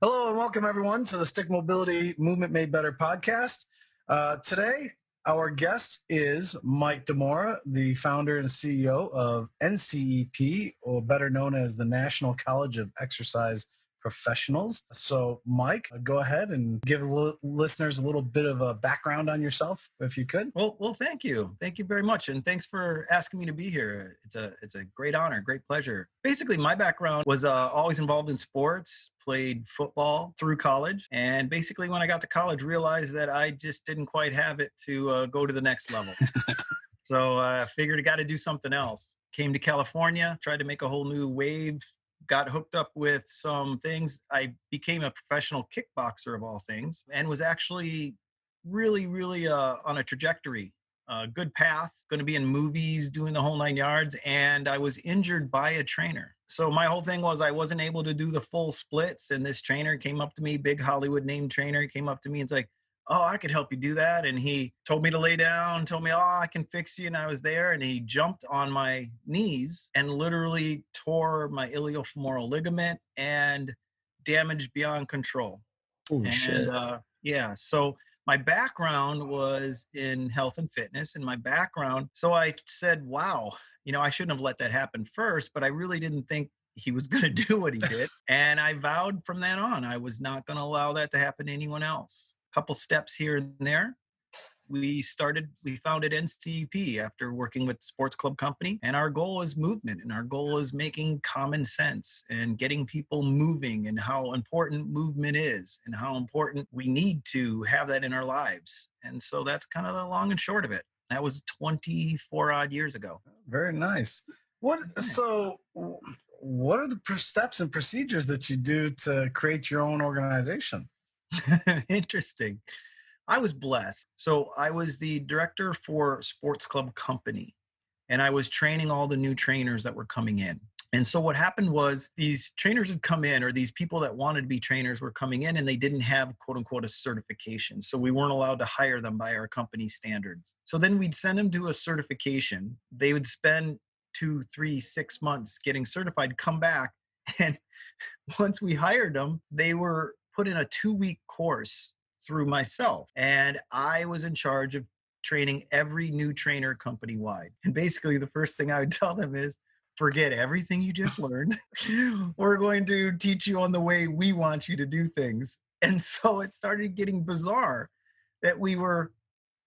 Hello and welcome everyone to the Stick Mobility Movement Made Better podcast. Today, our guest is Mike Demora, the founder and CEO of NCEP, or better known as the National College of Exercise Professionals. So, Mike, go ahead and give listeners a little bit of a background on yourself, if you could. Well, thank you. Thank you very much. And thanks for asking me to be here. It's a great honor, great pleasure. Basically, my background was always involved in sports, played football through college. And basically, when I got to college, realized that I just didn't quite have it to go to the next level. So I figured I got to do something else. Came to California, tried to make a whole new wave, got hooked up with some things. I became a professional kickboxer of all things and was actually really on a trajectory, good path, going to be in movies, doing the whole 9 yards. And I was injured by a trainer. So my whole thing was I wasn't able to do the full splits. And this trainer came up to me, big Hollywood named trainer, came up to me and was like, "Oh, I could help you do that." And he told me to lay down, told me, "Oh, I can fix you." And I was there and he jumped on my knees and literally tore my iliofemoral ligament and damaged beyond control. Oh, shit. Yeah, so my background was in health and fitness and my background. So I said, wow, I shouldn't have let that happen first, but I really didn't think he was going to do what he did. And I vowed from then on, I was not going to allow that to happen to anyone else. Couple steps here and there. We founded NCEP after working with the sports club company. And our goal is movement. And our goal is making common sense and getting people moving and how important movement is and how important we need to have that in our lives. And so that's kind of the long and short of it. That was 24 odd years ago. Very nice. What are the steps and procedures that you do to create your own organization? Interesting. I was blessed. So I was the director for sports club company, and I was training all the new trainers that were coming in. And so what happened was these trainers would come in, or these people that wanted to be trainers were coming in and they didn't have quote unquote a certification. So we weren't allowed to hire them by our company standards. So then we'd send them to a certification. They would spend 2, 3, 6 months getting certified, come back. And once we hired them, they were put in a 2-week course through myself. And I was in charge of training every new trainer company wide. And basically the first thing I would tell them is, forget everything you just learned. We're going to teach you on the way we want you to do things. And so it started getting bizarre that we were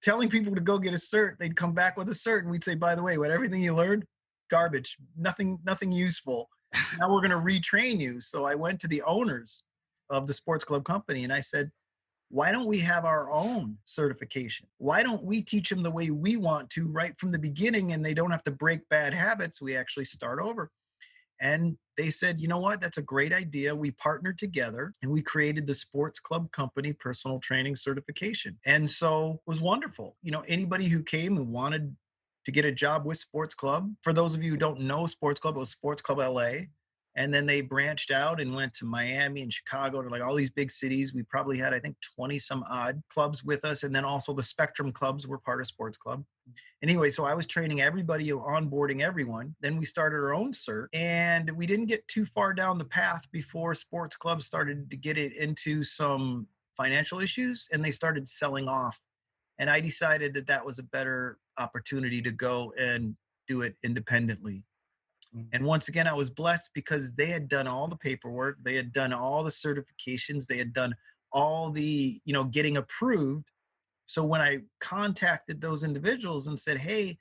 telling people to go get a cert. They'd come back with a cert and we'd say, by the way, everything you learned, garbage, nothing useful. Now we're going to retrain you. So I went to the owners of the sports club company and I said, why don't we have our own certification? Why don't we teach them the way we want to right from the beginning and they don't have to break bad habits? We actually start over. And they said, you know what? That's a great idea. We partnered together and we created the sports club company personal training certification. And so it was wonderful. Anybody who came and wanted to get a job with sports club, for those of you who don't know sports club, it was Sports Club LA. And then they branched out and went to Miami and Chicago, to like all these big cities. We probably had, I think, 20 some odd clubs with us. And then also the Spectrum clubs were part of Sports Club. Anyway, so I was training everybody, onboarding everyone. Then we started our own cert. And we didn't get too far down the path before sports clubs started to get it into some financial issues and they started selling off. And I decided that that was a better opportunity to go and do it independently. And once again, I was blessed because they had done all the paperwork. They had done all the certifications. They had done all the, getting approved. So when I contacted those individuals and said, hey,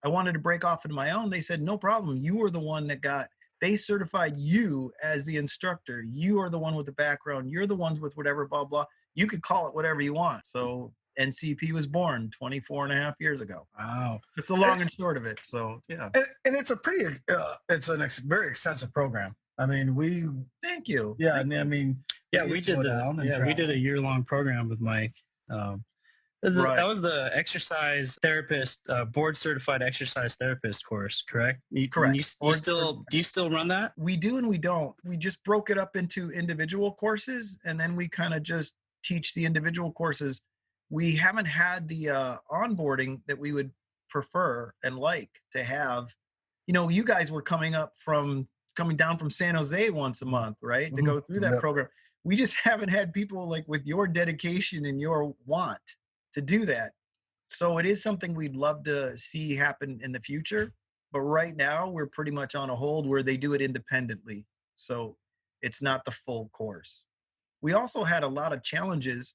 I wanted to break off into my own, they said, no problem. You were the one they certified you as the instructor. You are the one with the background. You're the ones with whatever, blah, blah. You could call it whatever you want. So NCP was born 24 and a half years ago. Wow. It's the long and short of it. So, yeah. And it's a very extensive program. I mean, thank you. Yeah. I mean, we did a year-long program with Mike. That was the exercise therapist, board certified exercise therapist course, correct? Correct. Do you still run that? We do and we don't. We just broke it up into individual courses and then we kind of just teach the individual courses. We haven't had the onboarding that we would prefer and like to have. You guys were coming down from San Jose once a month, right? To go through that program. We just haven't had people like with your dedication and your want to do that. So it is something we'd love to see happen in the future. But right now, we're pretty much on a hold where they do it independently. So it's not the full course. We also had a lot of challenges,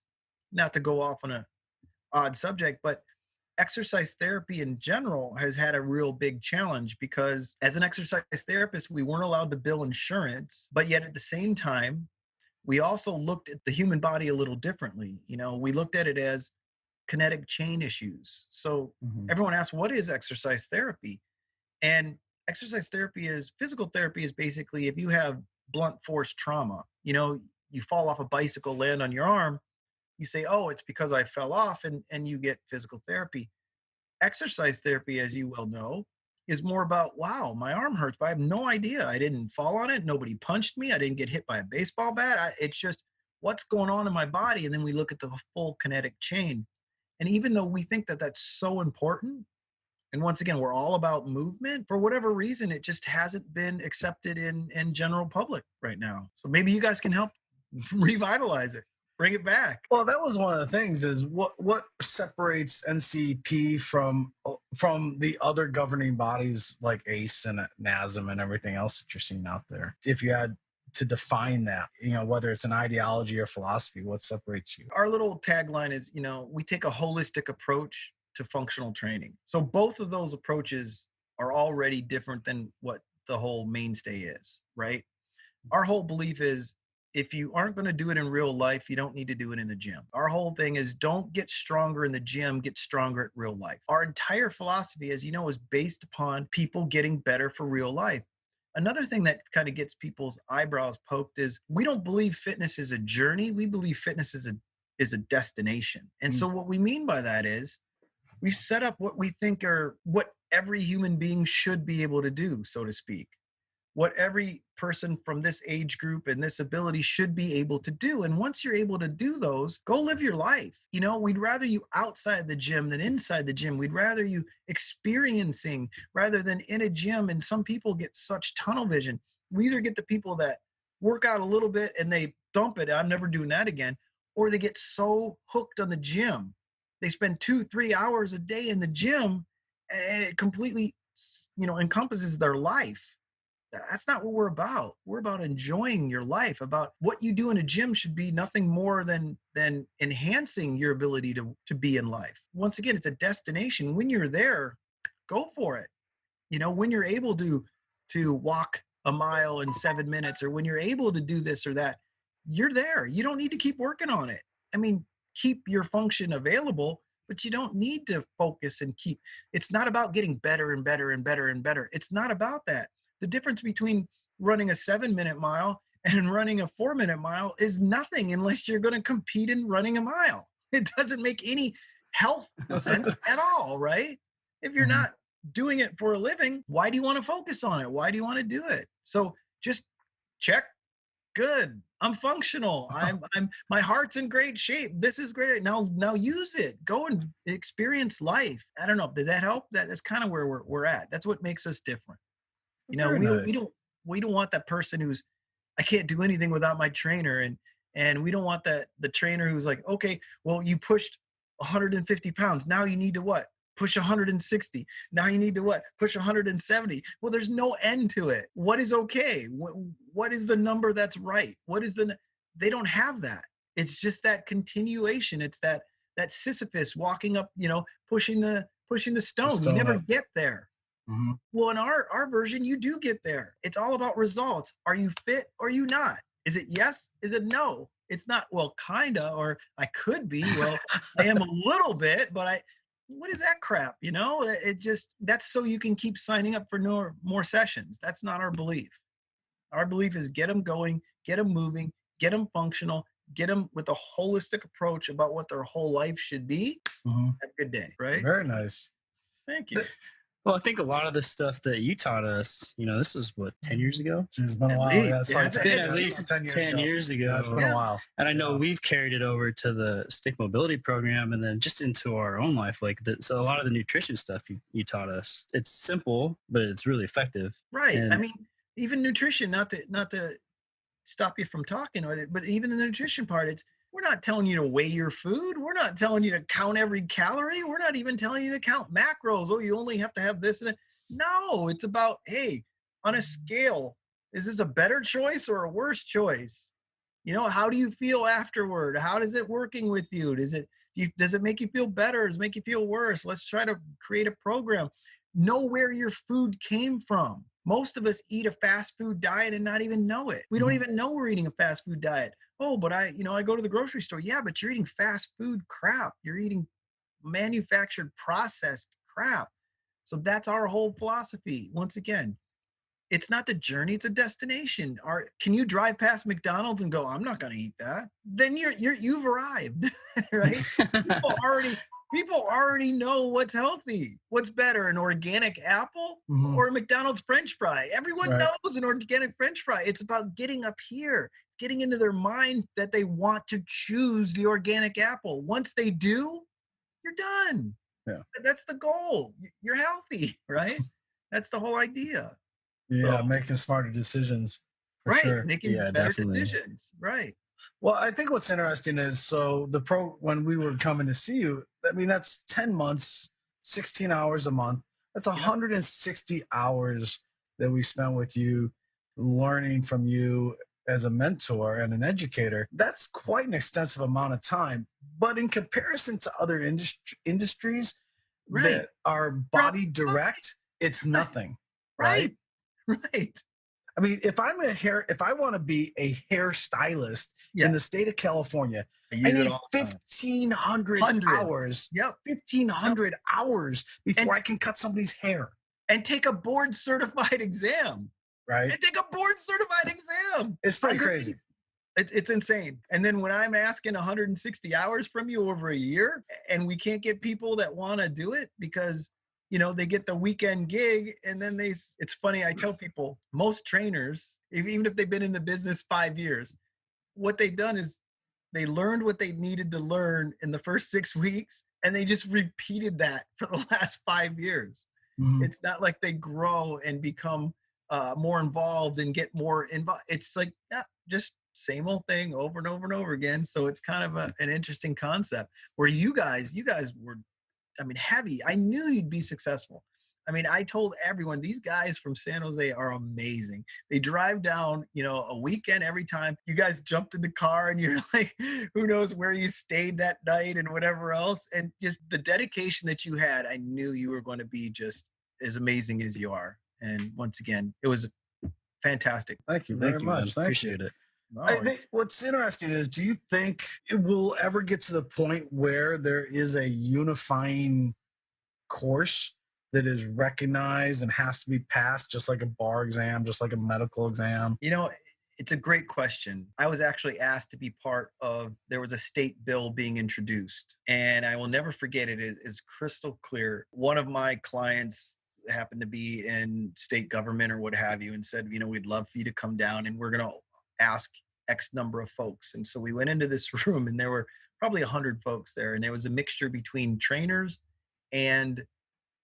not to go off on an odd subject, but exercise therapy in general has had a real big challenge because as an exercise therapist, we weren't allowed to bill insurance, but yet at the same time, we also looked at the human body a little differently. We looked at it as kinetic chain issues. So everyone asks, what is exercise therapy? And exercise therapy is physical therapy is basically if you have blunt force trauma, you fall off a bicycle, land on your arm, you say, oh, it's because I fell off, and you get physical therapy. Exercise therapy, as you well know, is more about, wow, my arm hurts, but I have no idea. I didn't fall on it. Nobody punched me. I didn't get hit by a baseball bat. It's just what's going on in my body. And then we look at the full kinetic chain. And even though we think that that's so important, and once again, we're all about movement, for whatever reason, it just hasn't been accepted in general public right now. So maybe you guys can help revitalize it. Bring it back. Well, that was one of the things is what separates NCEP from the other governing bodies like ACE and NASM and everything else that you're seeing out there. If you had to define that, whether it's an ideology or philosophy, what separates you? Our little tagline is, we take a holistic approach to functional training. So both of those approaches are already different than what the whole mainstay is, right? Our whole belief is if you aren't going to do it in real life, you don't need to do it in the gym. Our whole thing is don't get stronger in the gym, get stronger at real life. Our entire philosophy, as you know, is based upon people getting better for real life. Another thing that kind of gets people's eyebrows poked is we don't believe fitness is a journey. We believe fitness is a destination. And so what we mean by that is we set up what we think are what every human being should be able to do, so to speak. What every person from this age group and this ability should be able to do. And once you're able to do those, go live your life. We'd rather you outside the gym than inside the gym. We'd rather you experiencing rather than in a gym. And some people get such tunnel vision. We either get the people that work out a little bit and they dump it, I'm never doing that again, or they get so hooked on the gym. They spend 2-3 hours a day in the gym and it completely, encompasses their life. That's not what we're about. We're about enjoying your life, about what you do in a gym should be nothing more than enhancing your ability to be in life. Once again, it's a destination. When you're there, go for it. When you're able to walk a mile in 7 minutes, or when you're able to do this or that, you're there. You don't need to keep working on it. Keep your function available, but you don't need to focus and it's not about getting better and better and better and better. It's not about that. The difference between running a 7-minute mile and running a 4-minute mile is nothing unless you're going to compete in running a mile. It doesn't make any health sense at all, right? If you're not doing it for a living, why do you want to focus on it? Why do you want to do it? So just check. Good. I'm functional. My heart's in great shape. This is great. Now use it. Go and experience life. I don't know. Does that help? That's kind of where we're at. That's what makes us different. We don't want that person who's, I can't do anything without my trainer. And we don't want the trainer who's like, okay, well, you pushed 150 pounds. Now you need to what? Push 160. Now you need to what? Push 170. Well, there's no end to it. What is okay? What is the number that's right? They don't have that. It's just that continuation. It's that Sisyphus walking up, pushing the stone. You never get there. Mm-hmm. Well, in our version, you do get there. It's all about results. Are you fit or are you not? Is it yes? Is it no? It's not, well, kinda, or I could be. Well, I am a little bit, but what is that crap? That's so you can keep signing up for more sessions. That's not our belief. Our belief is get them going, get them moving, get them functional, get them with a holistic approach about what their whole life should be. Mm-hmm. Have a good day, right? Very nice. Thank you. Well, I think a lot of the stuff that you taught us, this was 10 years ago? It's been a while. It's been at least 10 years ago. Yeah, it's been a while. And I know we've carried it over to the stick mobility program and then just into our own life. So a lot of the nutrition stuff you taught us, it's simple, but it's really effective. Right. And even nutrition, not to stop you from talking, but even in the nutrition part, we're not telling you to weigh your food. We're not telling you to count every calorie. We're not even telling you to count macros. Oh, you only have to have this and that. No, it's about, hey, on a scale, is this a better choice or a worse choice? How do you feel afterward? How is it working with you? Does it make you feel better? Does it make you feel worse? Let's try to create a program. Know where your food came from. Most of us eat a fast food diet and not even know it. We don't even know we're eating a fast food diet. Oh, but I go to the grocery store. Yeah, but you're eating fast food crap. You're eating manufactured, processed crap. So that's our whole philosophy. Once again, it's not the journey, it's a destination. Can you drive past McDonald's and go, I'm not going to eat that? Then you've arrived, right? People already know what's healthy. What's better, an organic apple or a McDonald's French fry? Everyone knows an organic French fry. It's about getting up here, getting into their mind that they want to choose the organic apple. Once they do, you're done. Yeah. That's the goal. You're healthy, right? That's the whole idea. Yeah, making smarter decisions. For sure. Making better decisions. Right. Well, I think what's interesting is, when we were coming to see you, I mean, that's 10 months, 16 hours a month. That's 160 hours that we spent with you, learning from you as a mentor and an educator. That's quite an extensive amount of time. But in comparison to other industries that are body direct, it's nothing. Right? Right. I mean, if I want to be a hairstylist in the state of California, I need 1,500 hours. Yep. 1,500 hours before I can cut somebody's hair. And take a board certified exam. Right. And take a board certified exam. It's pretty crazy. It's insane. And then when I'm asking 160 hours from you over a year, and we can't get people that want to do it because they get the weekend gig, and then it's funny. I tell people, most trainers, even if they've been in the business 5 years, what they've done is they learned what they needed to learn in the first 6 weeks, and they just repeated that for the last 5 years. It's not like they grow and become more involved and get more involved. It's like just same old thing over and over and over again. So it's kind of an interesting concept where you guys were, heavy. I knew you'd be successful. I told everyone, these guys from San Jose are amazing. They drive down, a weekend every time. You guys jumped in the car and you're like, who knows where you stayed that night and whatever else. And just the dedication that you had, I knew you were going to be just as amazing as you are. And once again, it was fantastic. Thank you very much. Appreciate it. I think what's interesting is, do you think it will ever get to the point where there is a unifying course that is recognized and has to be passed, just like a bar exam, just like a medical exam? It's a great question. I was actually asked to be part of, there was a state bill being introduced, and I will never forget it. It is crystal clear. One of my clients happened to be in state government or what have you, and said, we'd love for you to come down and we're going to ask X number of folks. And so we went into this room, and there were probably 100 folks there, and there was a mixture between trainers and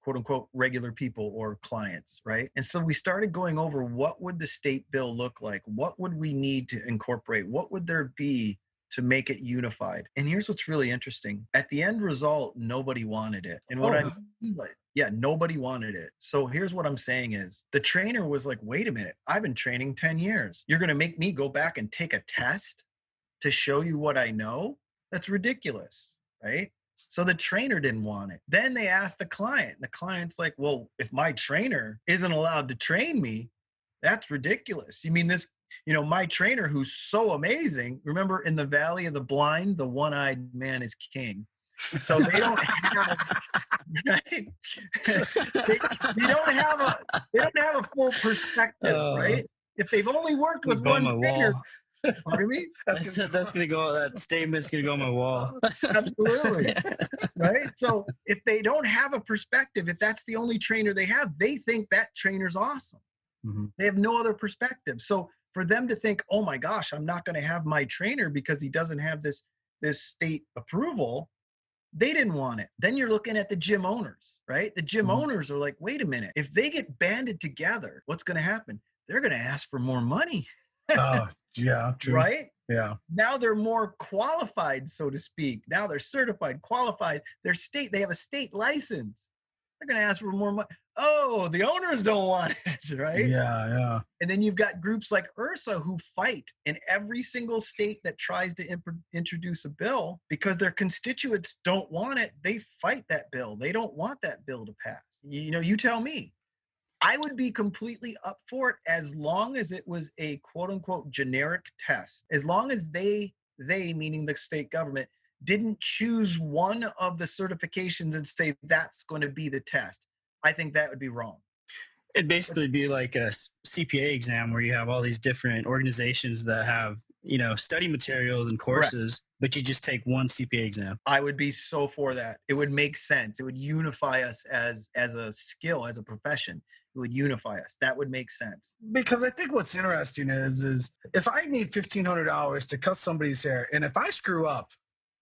quote unquote regular people or clients, right? And so we started going over, what would the state bill look like? What would we need to incorporate? What would there be to make it unified? And here's what's really interesting. At the end result, nobody wanted it. And what nobody wanted it. So here's what I'm saying is, the trainer was like, wait a minute, I've been training 10 years. You're going to make me go back and take a test to show you what I know? That's ridiculous, right? So the trainer didn't want it. Then they asked the client. The client's like, well, if my trainer isn't allowed to train me, that's ridiculous. You mean this, my trainer who's so amazing, remember in the Valley of the Blind, the one-eyed man is king. So they don't have, right? they don't have a full perspective, right? If they've only worked with one trainer, pardon me? That's gonna go. That statement's gonna go on my wall. Absolutely, right? So if they don't have a perspective, if that's the only trainer they have, they think that trainer's awesome. They have no other perspective. So for them to think, oh my gosh, I'm not going to have my trainer because he doesn't have this state approval, they didn't want it. Then you're looking at the gym owners, right? The gym owners are like, wait a minute, if they get banded together, what's going to happen? They're going to ask for more money. Oh, yeah, true. Right? Yeah. Now they're more qualified, so to speak. Now they're certified, qualified. They have a state license. They're going to ask for more money. Oh, the owners don't want it, right? Yeah, yeah. And then you've got groups like URSA who fight in every single state that tries to introduce a bill because their constituents don't want it. They fight that bill. They don't want that bill to pass. You tell me. I would be completely up for it as long as it was a quote unquote generic test. As long as they meaning the state government, didn't choose one of the certifications and say that's going to be the test. I think that would be wrong. It'd basically be like a CPA exam where you have all these different organizations that have, study materials and courses, but you just take one CPA exam. I would be so for that. It would make sense. It would unify us as a skill, as a profession. It would unify us. That would make sense. Because I think what's interesting is if I need $1,500 to cut somebody's hair, and if I screw up,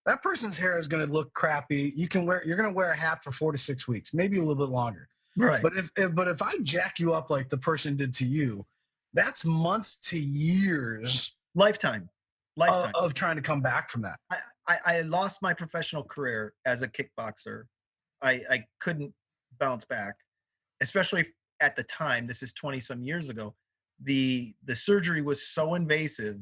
that person's hair is going to look crappy. You're going to wear a hat for 4 to 6 weeks, maybe a little bit longer. Right. But if I jack you up like the person did to you, that's months to years, lifetime of trying to come back from that. I lost my professional career as a kickboxer. I couldn't bounce back, especially at the time. This is 20 some years ago. The surgery was so invasive,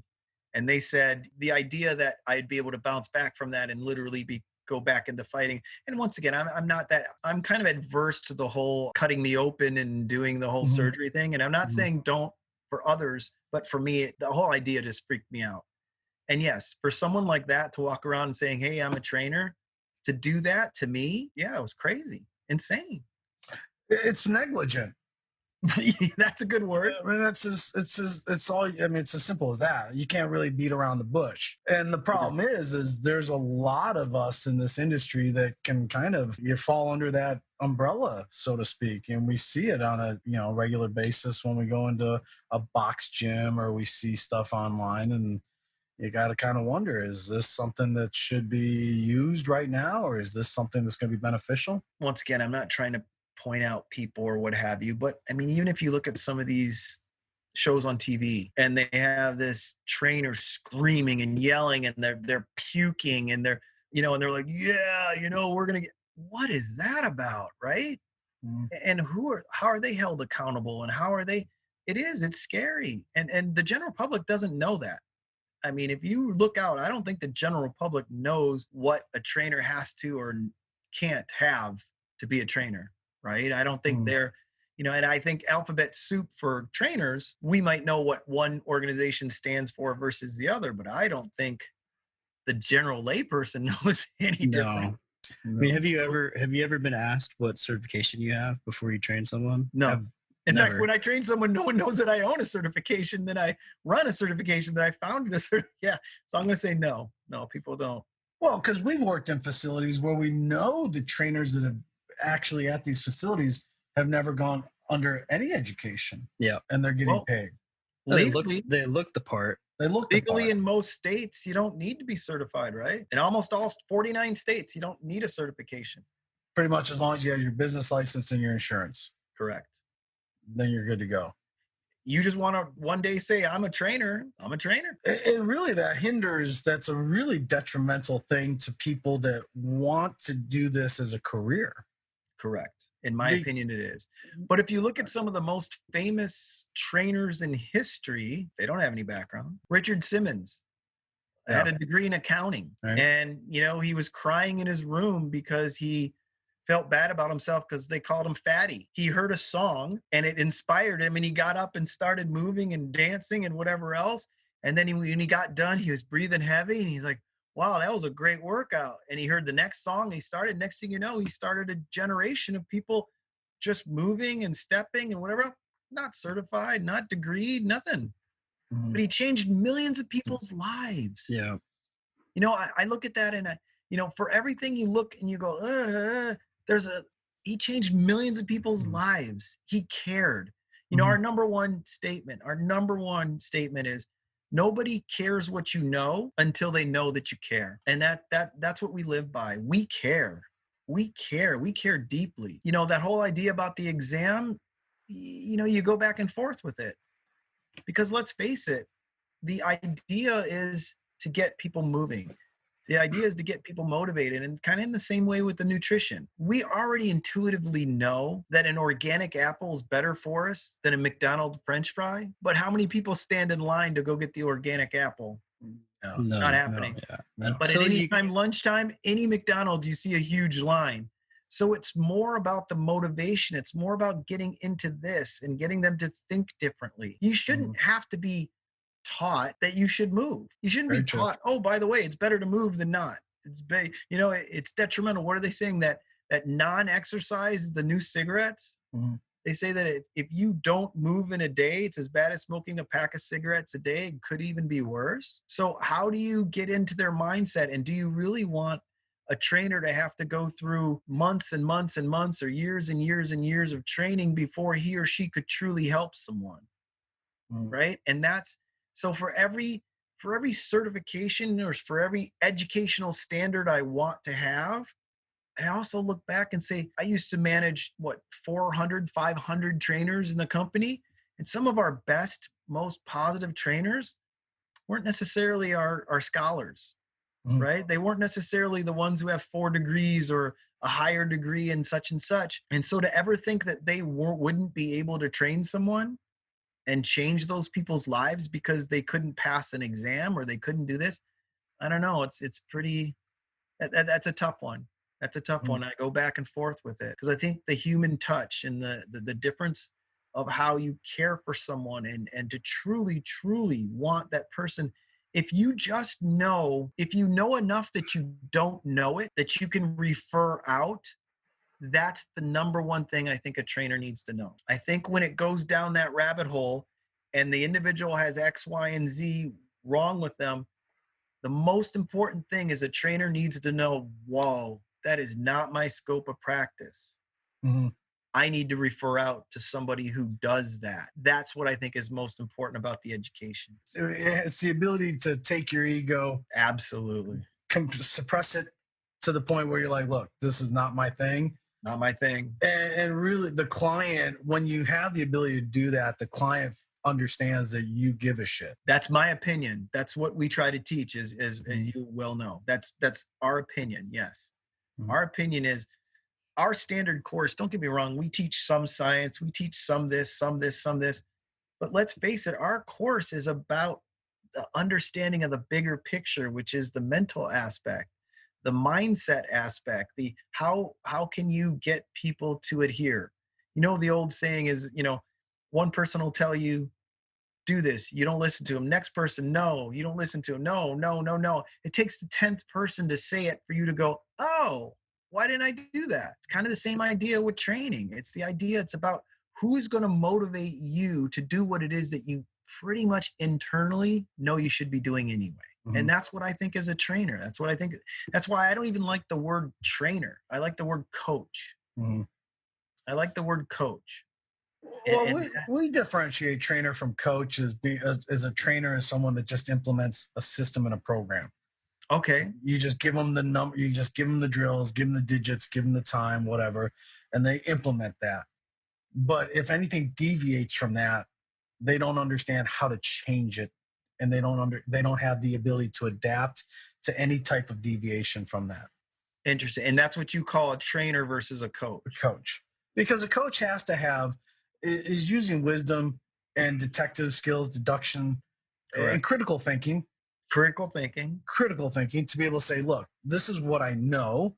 and they said the idea that I'd be able to bounce back from that and literally go back into fighting. And once again, I'm kind of adverse to the whole cutting me open and doing the whole surgery thing. And I'm not saying don't for others, but for me, the whole idea just freaked me out. And yes, for someone like that to walk around and saying, hey, I'm a trainer, to do that to me, yeah, it was crazy, insane. It's negligent. That's a good word. I mean, it's as simple as that. You can't really beat around the bush. And the problem is there's a lot of us in this industry that can you fall under that umbrella, so to speak. And we see it on a, regular basis when we go into a box gym or we see stuff online, and you got to kind of wonder, is this something that should be used right now, or is this something that's going to be beneficial? Once again, I'm not trying to point out people or what have you, but I mean, even if you look at some of these shows on TV and they have this trainer screaming and yelling and they're puking and they're like, yeah, we're going to what is that about? Right. And how are they held accountable, and how are they, it's scary. And the general public doesn't know that. I mean, if you look out, I don't think the general public knows what a trainer has to or can't have to be a trainer. Right. I don't think they're, and I think alphabet soup for trainers, we might know what one organization stands for versus the other, but I don't think the general layperson knows any different. I mean, have you ever been asked what certification you have before you train someone? No. In fact, when I train someone, no one knows that I own a certification, that I run a certification, that I founded a certification. Yeah. So I'm going to say no. No, people don't. Well, because we've worked in facilities where we know the trainers that have actually at these facilities have never gone under any education. Yeah. And they're getting paid. They look the part. They look legally in most states, you don't need to be certified, right? In almost all 49 states, you don't need a certification. Pretty much as long as you have your business license and your insurance. Correct. Then you're good to go. You just want to one day say, I'm a trainer. And really that's a really detrimental thing to people that want to do this as a career. Correct. In my opinion, it is. But if you look at some of the most famous trainers in history, they don't have any background. Richard Simmons had a degree in accounting. Right. And, he was crying in his room because he felt bad about himself because they called him fatty. He heard a song and it inspired him, and he got up and started moving and dancing and whatever else. And then when he got done, he was breathing heavy, and he's like, wow, that was a great workout. And he heard the next song, and next thing you know, he started a generation of people just moving and stepping and whatever, not certified, not degreed, nothing. But he changed millions of people's lives. Yeah. I look at that and for everything you look and you go, he changed millions of people's lives. He cared. Our number one statement is, nobody cares what you know until they know that you care. And that's what we live by. We care. We care deeply. That whole idea about the exam, you go back and forth with it, because let's face it, the idea is to get people moving. The idea is to get people motivated, and kind of in the same way with the nutrition. We already intuitively know that an organic apple is better for us than a McDonald's French fry. But how many people stand in line to go get the organic apple? No, not happening. But at any time, lunchtime, any McDonald's, you see a huge line. So it's more about the motivation. It's more about getting into this and getting them to think differently. You shouldn't have to be taught that you should move. You shouldn't be taught, oh, by the way, it's better to move than not. It's detrimental. What are they saying? That non-exercise is the new cigarettes? They say that if you don't move in a day, it's as bad as smoking a pack of cigarettes a day. It could even be worse. So how do you get into their mindset? And do you really want a trainer to have to go through months and months and months, or years and years and years of training before he or she could truly help someone? Right? And that's, so for every certification or for every educational standard I want to have, I also look back and say, I used to manage 400, 500 trainers in the company. And some of our best, most positive trainers weren't necessarily our scholars, right? They weren't necessarily the ones who have 4 degrees or a higher degree in such and such. And so to ever think that they wouldn't be able to train someone and change those people's lives because they couldn't pass an exam or they couldn't do this, I don't know. It's pretty, that's a tough one. That's a tough one. I go back and forth with it because I think the human touch and the difference of how you care for someone and to truly, truly want that person. If you know enough that you don't know it, that you can refer out, that's the number one thing I think a trainer needs to know. I think when it goes down that rabbit hole and the individual has X, Y, and Z wrong with them, the most important thing is a trainer needs to know, whoa, that is not my scope of practice. I need to refer out to somebody who does that. That's what I think is most important about the education. So it's the ability to take your ego. Absolutely. Suppress it to the point where you're like, look, this is not my thing. Not my thing. And really the client, when you have the ability to do that, the client understands that you give a shit. That's my opinion. That's what we try to teach, as you well know. That's our opinion, yes. Our opinion is our standard course, don't get me wrong, we teach some science, we teach some this, some this, some this. But let's face it, our course is about the understanding of the bigger picture, which is the mental aspect, the mindset aspect, the how can you get people to adhere? The old saying is, one person will tell you, do this, you don't listen to him. Next person, no, you don't listen to him. No, no, no, no. It takes the 10th person to say it for you to go, oh, why didn't I do that? It's kind of the same idea with training. It's about who's going to motivate you to do what it is that you pretty much internally know you should be doing anyway. And that's what I think as a trainer. That's what I think. That's why I don't even like the word trainer. I like the word coach. I like the word coach. Well, we differentiate trainer from coach as a trainer is someone that just implements a system and a program. Okay. You just give them the number, you just give them the drills, give them the digits, give them the time, whatever, and they implement that. But if anything deviates from that, they don't understand how to change it, and they don't have the ability to adapt to any type of deviation from that. Interesting. And that's what you call a trainer versus a coach. A coach. Because a coach has to is using wisdom and detective skills, deduction, and critical thinking. Critical thinking to be able to say, look, this is what I know,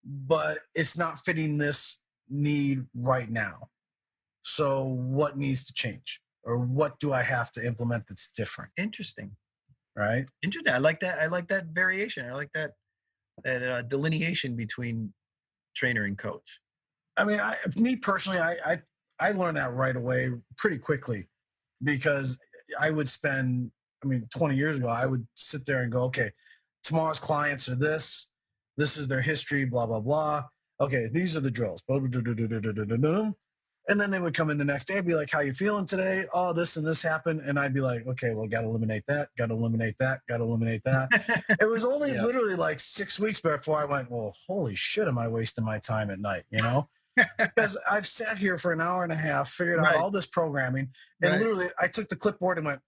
but it's not fitting this need right now. So what needs to change? Or what do I have to implement that's different? Interesting. Right? Interesting. I like that variation. I like that delineation between trainer and coach. I mean, me personally, I learned that right away pretty quickly, because I would spend, 20 years ago, I would sit there and go, okay, tomorrow's clients are this is their history, blah, blah, blah. Okay, these are the drills. And then they would come in the next day and be like, how you feeling today? Oh, this and this happened. And I'd be like, okay, well, got to eliminate that, got to eliminate that, got to eliminate that. It was only literally like 6 weeks before I went, well, holy shit, am I wasting my time at night, Because I've sat here for an hour and a half, figured out all this programming, and literally I took the clipboard and went,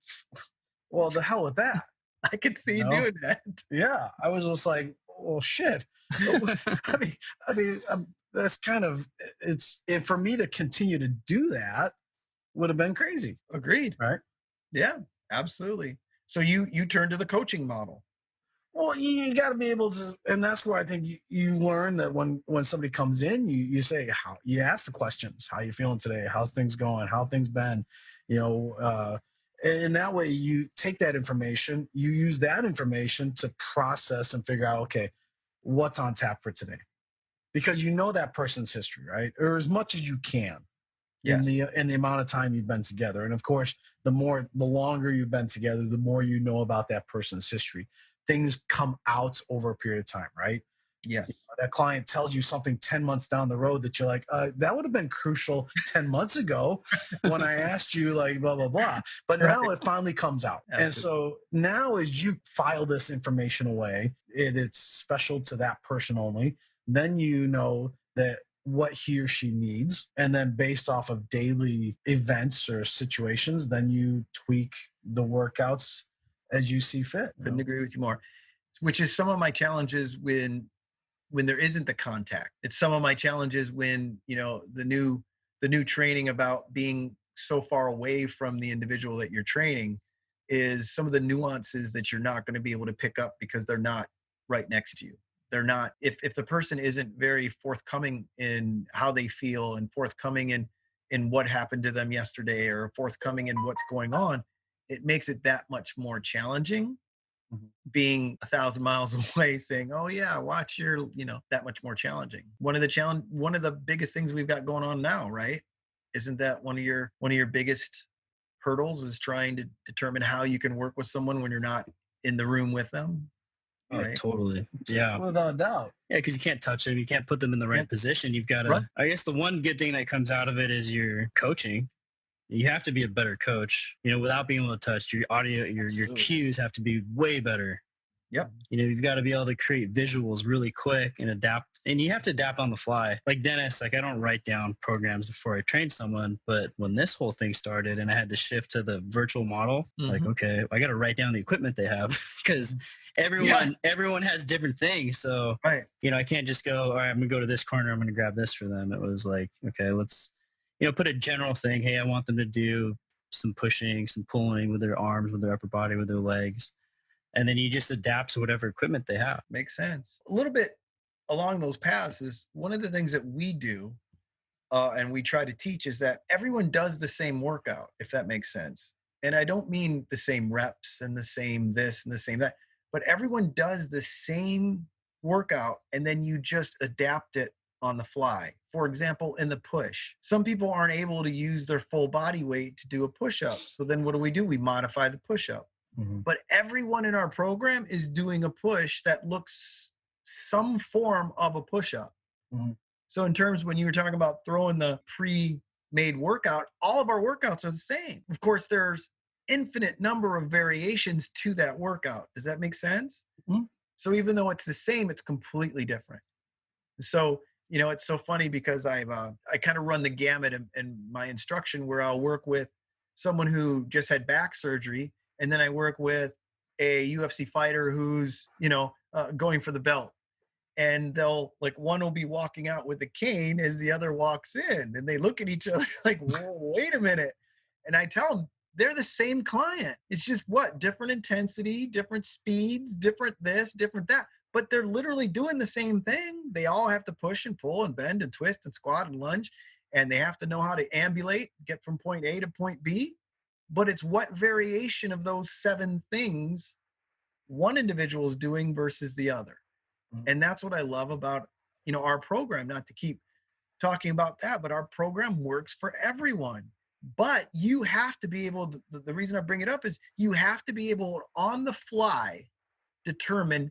well, the hell with that. I could see you doing that. Yeah. I was just like, well, shit. I mean, that's kind of, for me to continue to do that would have been crazy. Agreed. Right. Yeah, absolutely. So you turn to the coaching model. Well, you got to be able to, and that's where I think you learn that when somebody comes in, you say you ask the questions, how you feeling today, how's things going, how things been, and that way you take that information, you use that information to process and figure out, okay, what's on tap for today, because you know that person's history, right, or as much as you can. Yes. In the amount of time you've been together, and of course, the longer you've been together, the more you know about that person's history. Things come out over a period of time, right? Yes. That client tells you something 10 months down the road that you're like, that would have been crucial 10 months ago when I asked you, like, blah, blah, blah. But now it finally comes out. Absolutely. And so now as you file this information away, it's special to that person only, then you know that what he or she needs. And then based off of daily events or situations, then you tweak the workouts as you see fit. Couldn't agree with you more, which is some of my challenges when there isn't the contact. It's some of my challenges when, the new training about being so far away from the individual that you're training is some of the nuances that you're not going to be able to pick up because they're not right next to you. They're not, if the person isn't very forthcoming in how they feel and forthcoming in what happened to them yesterday or forthcoming in what's going on, it makes it that much more challenging. Being 1,000 miles away saying, oh yeah, watch your, that much more challenging. One of the biggest things we've got going on now, right? Isn't that one of your biggest hurdles is trying to determine how you can work with someone when you're not in the room with them? Yeah, right? Totally. Yeah. Without a doubt. Yeah, because you can't touch them. You can't put them in the right position. You've got to, right. I guess the one good thing that comes out of it is your coaching. You have to be a better coach, without being able to touch your audio, your cues have to be way better. Yep. You've got to be able to create visuals really quick and adapt. And you have to adapt on the fly. Like Dennis, I don't write down programs before I train someone. But when this whole thing started and I had to shift to the virtual model, it's like, okay, I got to write down the equipment they have because everyone has different things. So, right. I can't just go, all right, I'm going to go to this corner. I'm going to grab this for them. It was like, okay, let's, put a general thing. Hey, I want them to do some pushing, some pulling with their arms, with their upper body, with their legs. And then you just adapt to whatever equipment they have. Makes sense. A little bit along those paths is one of the things that we do and we try to teach is that everyone does the same workout, if that makes sense. And I don't mean the same reps and the same this and the same that, but everyone does the same workout and then you just adapt it on the fly. For example, in the push, some people aren't able to use their full body weight to do a push-up. So then what do? We modify the push-up. But everyone in our program is doing a push that looks some form of a push-up. So in terms when you were talking about throwing the pre-made workout, all of our workouts are the same. Of course, there's infinite number of variations to that workout. Does that make sense? So even though it's the same, it's completely different. So, it's so funny because I kind of run the gamut in my instruction where I'll work with someone who just had back surgery. And then I work with a UFC fighter who's, going for the belt. And they'll one will be walking out with a cane as the other walks in. And they look at each other like, whoa, wait a minute. And I tell them they're the same client. It's just different intensity, different speeds, different this, different that. But they're literally doing the same thing. They all have to push and pull and bend and twist and squat and lunge. And they have to know how to ambulate, get from point A to point B. But it's what variation of those 7 things one individual is doing versus the other. And that's what I love about, our program, not to keep talking about that, but our program works for everyone. But you have to be able to, the reason I bring it up is you have to be able on the fly determine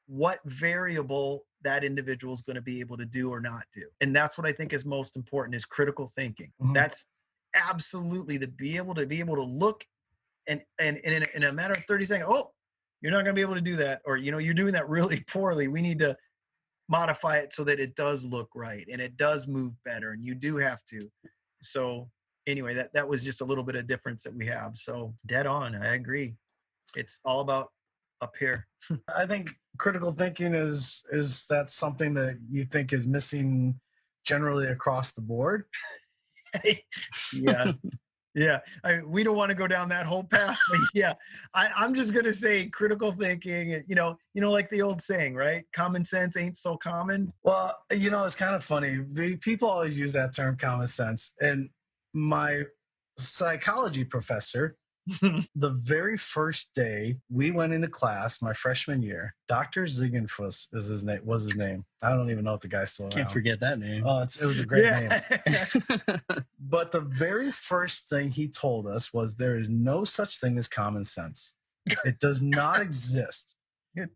what variable that individual is going to be able to do or not do. And that's what I think is most important is critical thinking. That's absolutely to be able to look and in a matter of 30 seconds, oh, you're not going to be able to do that. Or, you're doing that really poorly. We need to modify it so that it does look right and it does move better. And you do have to. So anyway, that was just a little bit of difference that we have. So dead on. I agree. It's all about up here. I think critical thinking is that something that you think is missing generally across the board. Yeah. Yeah, we don't want to go down that whole path, but yeah, I'm just gonna say critical thinking. Like the old saying, right? Common sense ain't so common. Well, it's kind of funny. People always use that term, common sense, and my psychology professor, the very first day we went into class, my freshman year, Dr. Ziegenfuss was his name. I don't even know if the guy's still around. Can't forget that name. Oh, it was a great name. But the very first thing he told us was there is no such thing as common sense. It does not exist,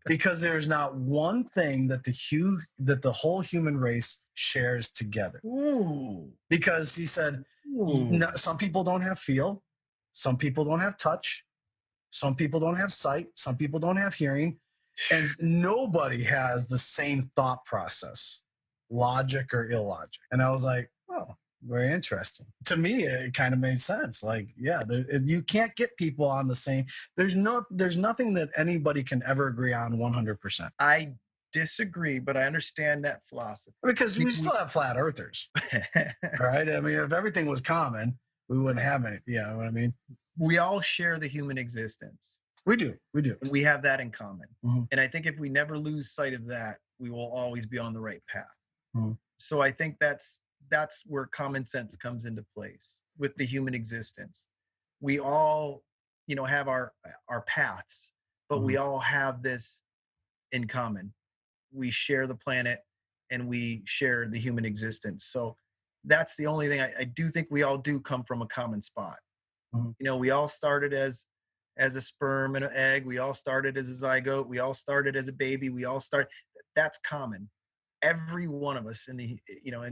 because there is not one thing that the whole human race shares together. Ooh. Because he said, some people don't have feel, some people don't have touch, some people don't have sight, some people don't have hearing, and nobody has the same thought process, logic or illogic. And I was like, oh, very interesting. To me, it kind of made sense. Like, yeah, you can't get people on the same. There's nothing that anybody can ever agree on 100%. I disagree, but I understand that philosophy. Because we still have flat earthers, right? I mean, if everything was common, we wouldn't have any. You know what I mean? We all share the human existence. We do. We have that in common. Mm-hmm. And I think if we never lose sight of that, we will always be on the right path. Mm-hmm. So I think that's where common sense comes into place with the human existence. We all, have our paths, but Mm-hmm. we all have this in common. We share the planet and we share the human existence. So that's the only thing I do think we all do come from a common spot. Mm-hmm. We all started as a sperm and an egg. We all started as a zygote. We all started as a baby. That's common. Every one of us in the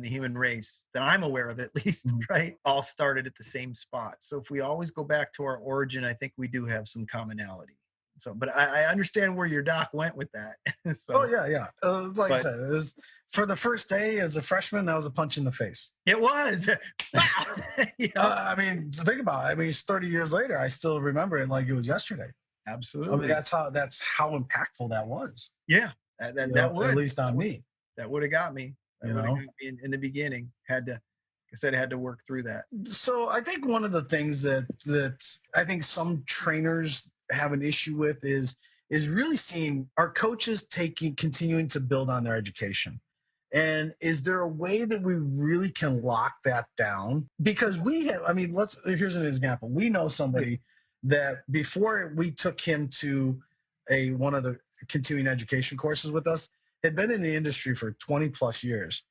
human race that I'm aware of, at least, Mm-hmm. right, all started at the same spot. So if we always go back to our origin, I think we do have some commonality. So, but I understand where your doc went with that. So, oh yeah. I said, it was for the first day as a freshman. That was a punch in the face. It was. Wow. I mean, to think about it. I mean, it's 30 years later. I still remember it like it was yesterday. Absolutely. I mean, that's how impactful that was. Yeah, that would, at least on me. That would have got me. That would have got me in the beginning. Had to work through that. So I think one of the things that I think some trainers have an issue with is really seeing our coaches continuing to build on their education. And is there a way that we really can lock that down? Because here's an example. We know somebody that before we took him to one of the continuing education courses with us, had been in the industry for 20 plus years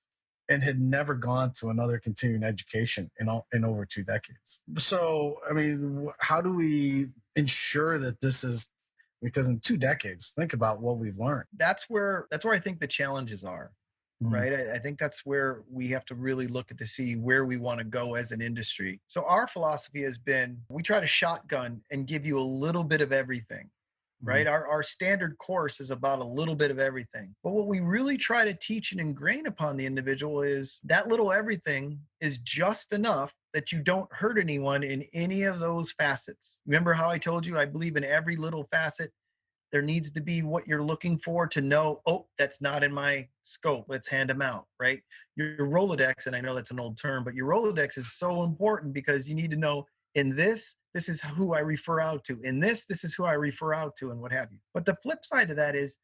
and had never gone to another continuing education in over 2 decades. So, I mean, how do we ensure that this is, because in 2 decades, think about what we've learned. That's where I think the challenges are, right? I think that's where we have to really look to see where we want to go as an industry. So our philosophy has been, we try to shotgun and give you a little bit of everything. Right? Our standard course is about a little bit of everything. But what we really try to teach and ingrain upon the individual is that little everything is just enough that you don't hurt anyone in any of those facets. Remember how I told you I believe in every little facet there needs to be what you're looking for to know, oh, that's not in my scope. Let's hand them out, right? Your Rolodex, and I know that's an old term, but your Rolodex is so important because you need to know in this is who I refer out to. In this is who I refer out to, and what have you. But the flip side of that is,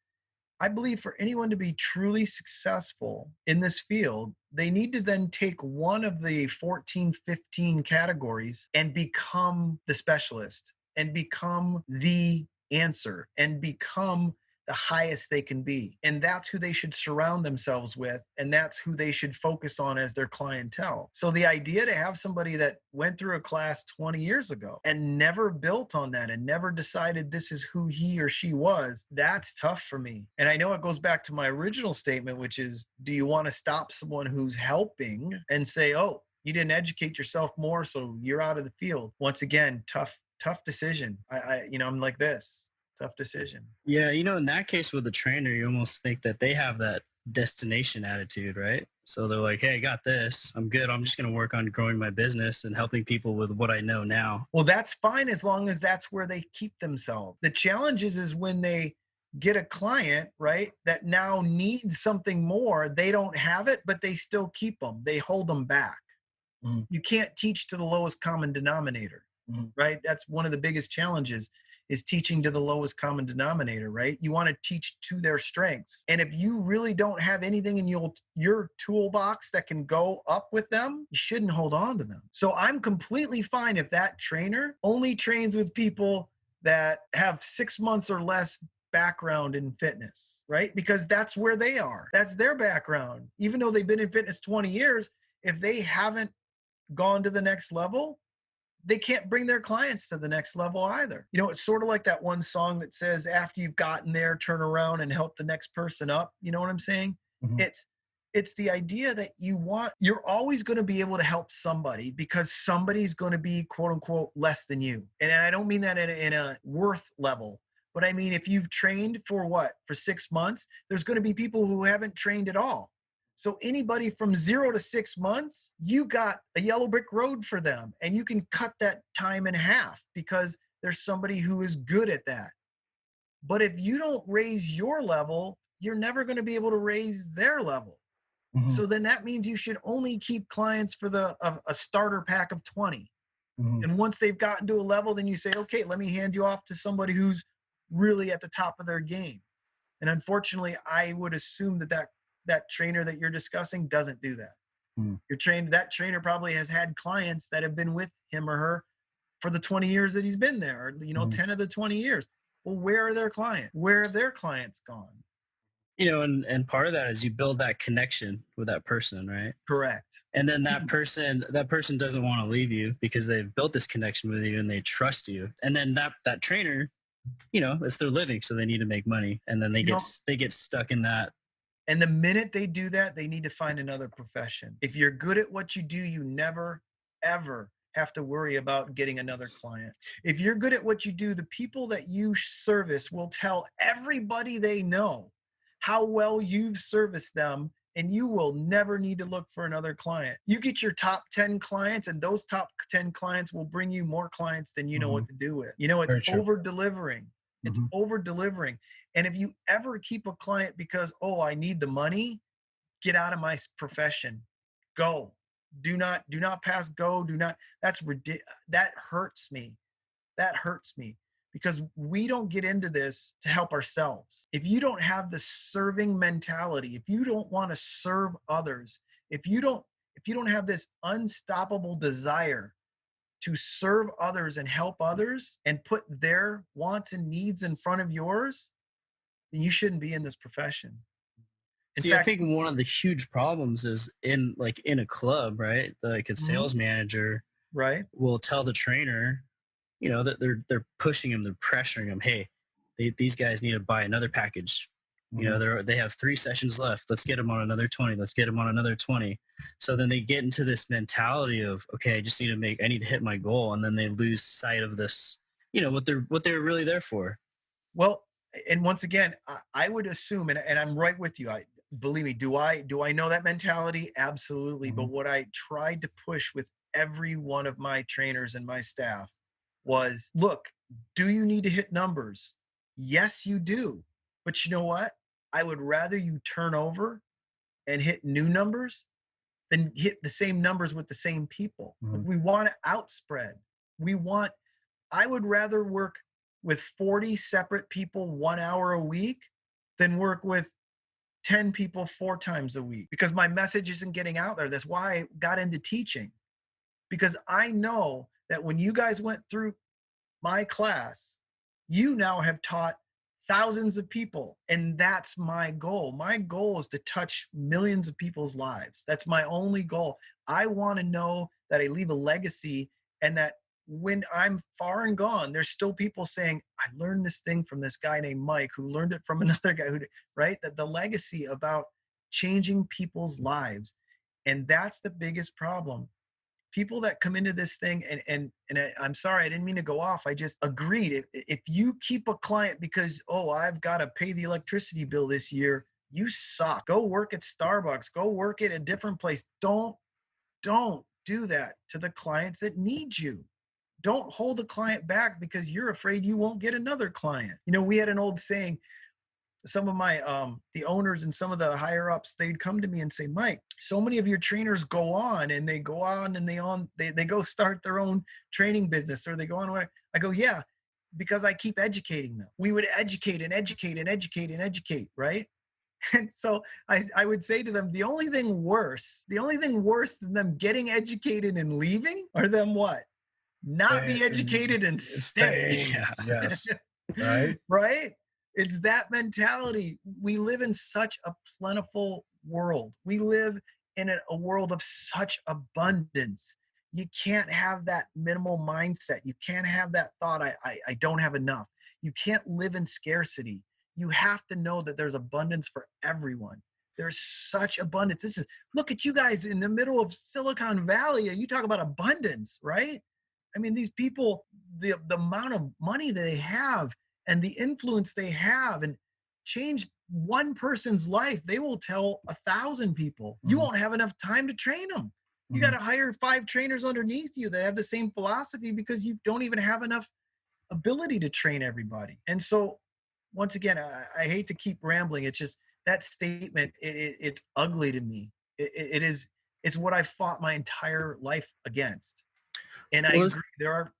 I believe for anyone to be truly successful in this field, they need to then take one of the 14, 15 categories and become the specialist and become the answer and become the highest they can be. And that's who they should surround themselves with. And that's who they should focus on as their clientele. So the idea to have somebody that went through a class 20 years ago and never built on that and never decided this is who he or she was, that's tough for me. And I know it goes back to my original statement, which is, do you want to stop someone who's helping and say, oh, you didn't educate yourself more, so you're out of the field? Once again, tough decision. I'm like this. Tough decision. Yeah, in that case with the trainer, you almost think that they have that destination attitude, right? So they're like, hey, I got this. I'm good. I'm just going to work on growing my business and helping people with what I know now. Well, that's fine as long as that's where they keep themselves. The challenge is when they get a client, right, that now needs something more, they don't have it, but they still keep them. They hold them back. Mm-hmm. You can't teach to the lowest common denominator, Mm-hmm. right? That's one of the biggest challenges, is teaching to the lowest common denominator, right? You want to teach to their strengths. And if you really don't have anything in your toolbox that can go up with them, you shouldn't hold on to them. So I'm completely fine if that trainer only trains with people that have 6 months or less background in fitness, right? Because that's where they are. That's their background. Even though they've been in fitness 20 years, if they haven't gone to the next level, they can't bring their clients to the next level either. You know, it's sort of like that one song that says, after you've gotten there, turn around and help the next person up. You know what I'm saying? Mm-hmm. It's the idea that you're always going to be able to help somebody, because somebody's going to be quote unquote less than you. And I don't mean that in a worth level, but I mean, if you've trained for 6 months, there's going to be people who haven't trained at all. So anybody from 0 to 6 months, you got a yellow brick road for them, and you can cut that time in half because there's somebody who is good at that. But if you don't raise your level, you're never going to be able to raise their level. Mm-hmm. So then that means you should only keep clients for a starter pack of 20. Mm-hmm. And once they've gotten to a level, then you say, okay, let me hand you off to somebody who's really at the top of their game. And unfortunately, I would assume that trainer that you're discussing doesn't do that. That trainer probably has had clients that have been with him or her for the 20 years that he's been there, or 10 of the 20 years. Well, where are their clients? Where have their clients gone? And part of that is you build that connection with that person, right? Correct. And then that person doesn't want to leave you because they've built this connection with you and they trust you. And then that trainer, it's their living, so they need to make money, and then they get stuck in that. And the minute they do that, they need to find another profession. If you're good at what you do, you never, ever have to worry about getting another client. If you're good at what you do, the people that you service will tell everybody they know how well you've serviced them, and you will never need to look for another client. You get your top 10 clients, and those top 10 clients will bring you more clients than you know what to do with. It's over delivering. It's over delivering. And if you ever keep a client because, I need the money, get out of my profession. Go. Do not pass go. That's ridiculous. That hurts me. That hurts me, because we don't get into this to help ourselves. If you don't have the serving mentality, if you don't want to serve others, if you don't have this unstoppable desire to serve others and help others and put their wants and needs in front of yours, then you shouldn't be in this profession. I think one of the huge problems is in a club, right? Like a sales manager, right, will tell the trainer, that they're pushing him, they're pressuring him. Hey, these guys need to buy another package. They have 3 sessions left. Let's get them on another 20. Let's get them on another 20. So then they get into this mentality of, okay, I need to hit my goal. And then they lose sight of this, what they're really there for. Well, and once again, I would assume, and I'm right with you. Believe me, do I know that mentality? Absolutely. But what I tried to push with every one of my trainers and my staff was, look, do you need to hit numbers? Yes, you do. But you know what? I would rather you turn over and hit new numbers than hit the same numbers with the same people. We want to outspread. I would rather work with 40 separate people 1 hour a week than work with 10 people 4 times a week, because my message isn't getting out there. That's why I got into teaching, because I know that when you guys went through my class, you now have taught thousands of people. And that's my goal. My goal is to touch millions of people's lives. That's my only goal. I want to know that I leave a legacy, and that when I'm far and gone, there's still people saying, I learned this thing from this guy named Mike, who learned it from another guy right? That the legacy about changing people's lives. And that's the biggest problem. People that come into this thing, and I'm sorry, I didn't mean to go off. I just agreed. If you keep a client because, I've got to pay the electricity bill this year, you suck. Go work at Starbucks. Go work at a different place. Don't do that to the clients that need you. Don't hold a client back because you're afraid you won't get another client. We had an old saying, some of my the owners and some of the higher ups, they'd come to me and say, Mike, so many of your trainers go on and they go start their own training business, or they go on. I go, yeah, because I keep educating them. We would educate and educate and educate and educate, right? And so I would say to them, the only thing worse than them getting educated and leaving, are them what? Not be educated and stay. Yeah. Yes. Right. Right? It's that mentality. We live in such a plentiful world. We live in a world of such abundance. You can't have that minimal mindset. You can't have that thought, I don't have enough. You can't live in scarcity. You have to know that there's abundance for everyone. There's such abundance. Look at you guys in the middle of Silicon Valley. You talk about abundance, right? I mean, these people, the amount of money they have and the influence they have, and change one person's life, they will tell 1,000 people. You won't have enough time to train them. You got to hire 5 trainers underneath you that have the same philosophy, because you don't even have enough ability to train everybody. And so, once again, I hate to keep rambling. It's just that statement, it's ugly to me. It's what I fought my entire life against. And I agree.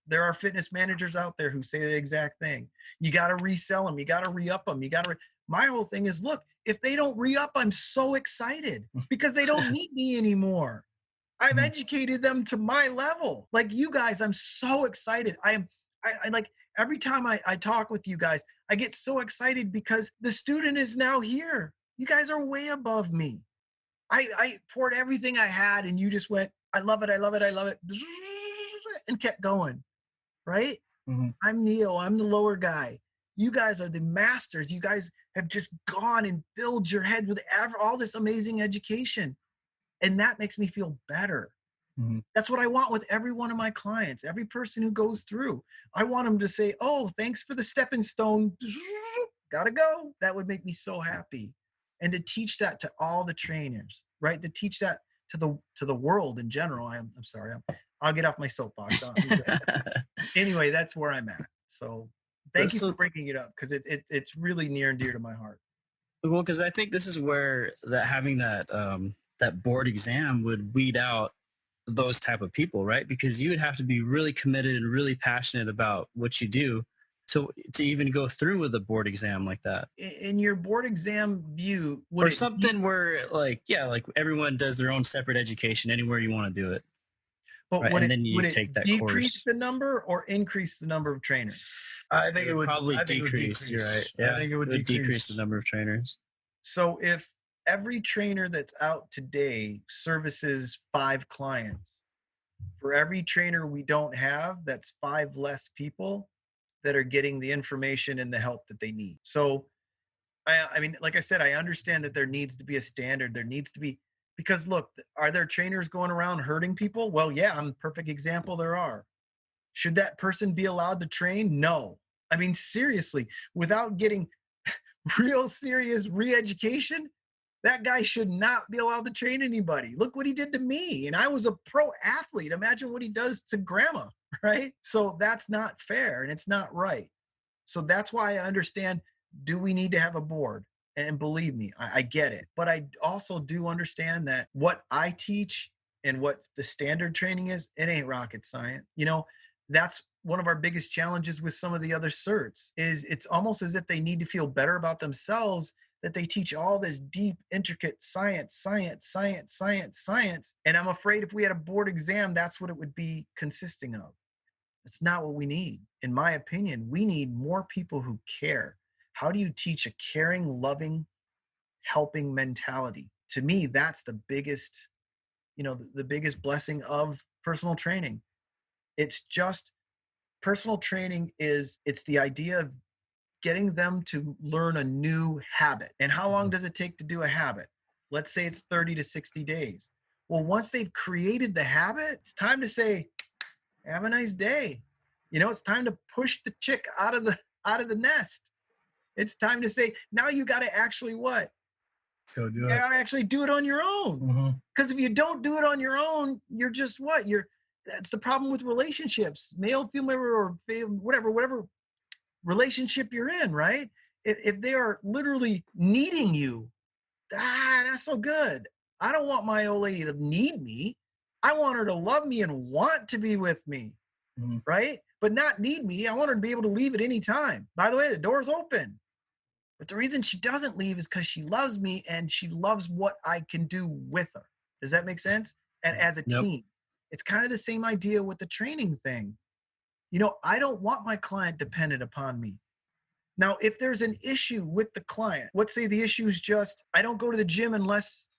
There are fitness managers out there who say the exact thing. You got to resell them. You got to re-up them. My whole thing is, look, if they don't re-up, I'm so excited because they don't need me anymore. I've educated them to my level. Like you guys, I'm so excited. I like, every time I talk with you guys, I get so excited because the student is now here. You guys are way above me. I poured everything I had and you just went, I love it. I love it. I love it. And kept going, right? I'm Neo. I'm the lower guy. You guys are the masters. You guys have just gone and filled your head with all this amazing education. And that makes me feel better. That's what I want with every one of my clients, every person who goes through. I want them to say, oh, thanks for the stepping stone. Gotta go. That would make me so happy. And to teach that to all the trainers, right? To teach that to the world in general. I'm sorry. I'll get off my soapbox. Anyway, that's where I'm at. So thank you for bringing it up, because it's really near and dear to my heart. Well, because I think this is where having that board exam would weed out those type of people, right? Because you would have to be really committed and really passionate about what you do to even go through with a board exam like that. In your board exam view, or something where like everyone does their own separate education anywhere you want to do it. But right? And then you take that course. Decrease the number or increase the number of trainers? I think it would probably decrease. You're right. Yeah, I think it would decrease the number of trainers. So if every trainer that's out today services 5 clients, for every trainer we don't have, that's 5 less people that are getting the information and the help that they need. So, I mean, like I said, I understand that there needs to be a standard. There needs to be, because look, are there trainers going around hurting people? Well, yeah, I'm a perfect example. There are. Should that person be allowed to train? No. I mean, seriously, without getting real serious re-education, that guy should not be allowed to train anybody. Look what he did to me. And I was a pro athlete. Imagine what he does to grandma, right? So that's not fair and it's not right. So that's why I understand, do we need to have a board? And believe me, I get it. But I also do understand that what I teach and what the standard training is, it ain't rocket science. That's one of our biggest challenges with some of the other certs, is it's almost as if they need to feel better about themselves, that they teach all this deep, intricate science. And I'm afraid if we had a board exam, that's what it would be consisting of. It's not what we need. In my opinion, we need more people who care. How do you teach a caring, loving, helping mentality? To me, that's the biggest, the biggest blessing of personal training. It's just, personal training it's the idea of getting them to learn a new habit. And how long does it take to do a habit? Let's say it's 30 to 60 days. Well, once they've created the habit, it's time to say, have a nice day. It's time to push the chick out of the nest. It's time to say, now you got to actually what? Go do You it. gotta actually do it on your own. Because if you don't do it on your own, you're just what? That's the problem with relationships, male, female, or whatever relationship you're in, right? If they are literally needing you, that's so good. I don't want my old lady to need me. I want her to love me and want to be with me, right? But not need me. I want her to be able to leave at any time. By the way, the door's open. But the reason she doesn't leave is because she loves me and she loves what I can do with her. Does that make sense? And as a team, it's kind of the same idea with the training thing. I don't want my client dependent upon me. Now, if there's an issue with the client, let's say the issue is just, I don't go to the gym unless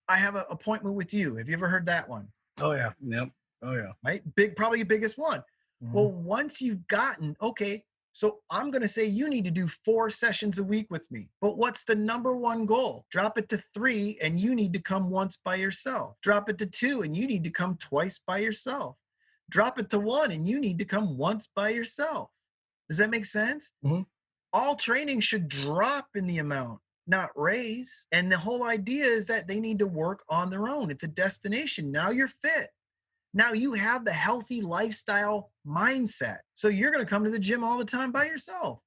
I have an appointment with you. Have you ever heard that one? Oh yeah. Yep. Oh yeah. Right? Probably the biggest one. Well, once you've gotten, okay, so I'm going to say you need to do 4 sessions a week with me. But what's the number one goal? Drop it to 3 and you need to come once by yourself. Drop it to 2 and you need to come twice by yourself. Drop it to 1 and you need to come once by yourself. Does that make sense? All training should drop in the amount, not raise. And the whole idea is that they need to work on their own. It's a destination. Now you're fit. Now you have the healthy lifestyle mindset. So you're going to come to the gym all the time by yourself.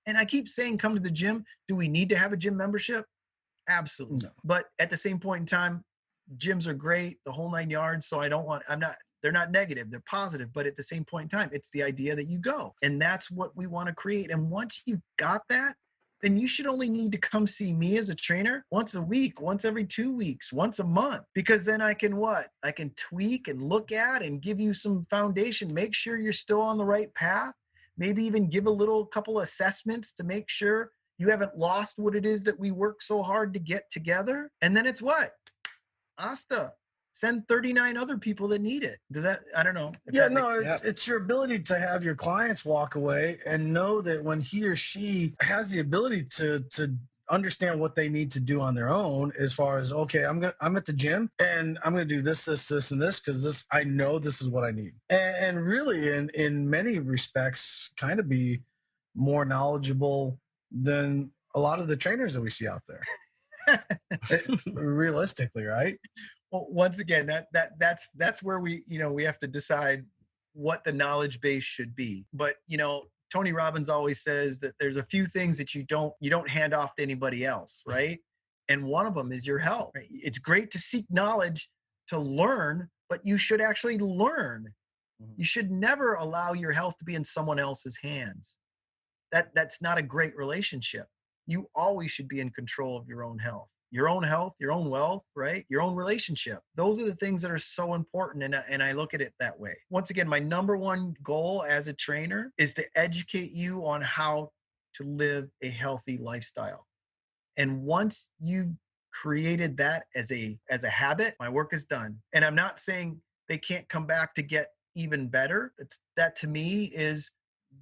And I keep saying come to the gym. Do we need to have a gym membership? Absolutely. No. But at the same point in time, gyms are great, the whole 9 yards. So they're not negative, they're positive. But at the same point in time, it's the idea that you go. And that's what we want to create. And once you've got that, then you should only need to come see me as a trainer once a week, once every 2 weeks, once a month, because then I can tweak and look at and give you some foundation, make sure you're still on the right path, maybe even give a couple assessments to make sure you haven't lost what it is that we work so hard to get together. And then it's what? Asta. Send 39 other people that need it. Does that, I don't know. It's your ability to have your clients walk away and know that when he or she has the ability to understand what they need to do on their own, as far as, okay, I'm at the gym and I'm going to do this, and this, because I know this is what I need. And really in many respects, kind of be more knowledgeable than a lot of the trainers that we see out there. Realistically, right? Well, once again, that's where we have to decide what the knowledge base should be. But Tony Robbins always says that there's a few things that you don't hand off to anybody else, right? And one of them is your health. Right? It's great to seek knowledge to learn, but you should actually learn. You should never allow your health to be in someone else's hands. That's not a great relationship. You always should be in control of your own health, your own wealth, right? Your own relationship. Those are the things that are so important. And I look at it that way. Once again, my number one goal as a trainer is to educate you on how to live a healthy lifestyle. And once you've created that as a habit, my work is done. And I'm not saying they can't come back to get even better. That to me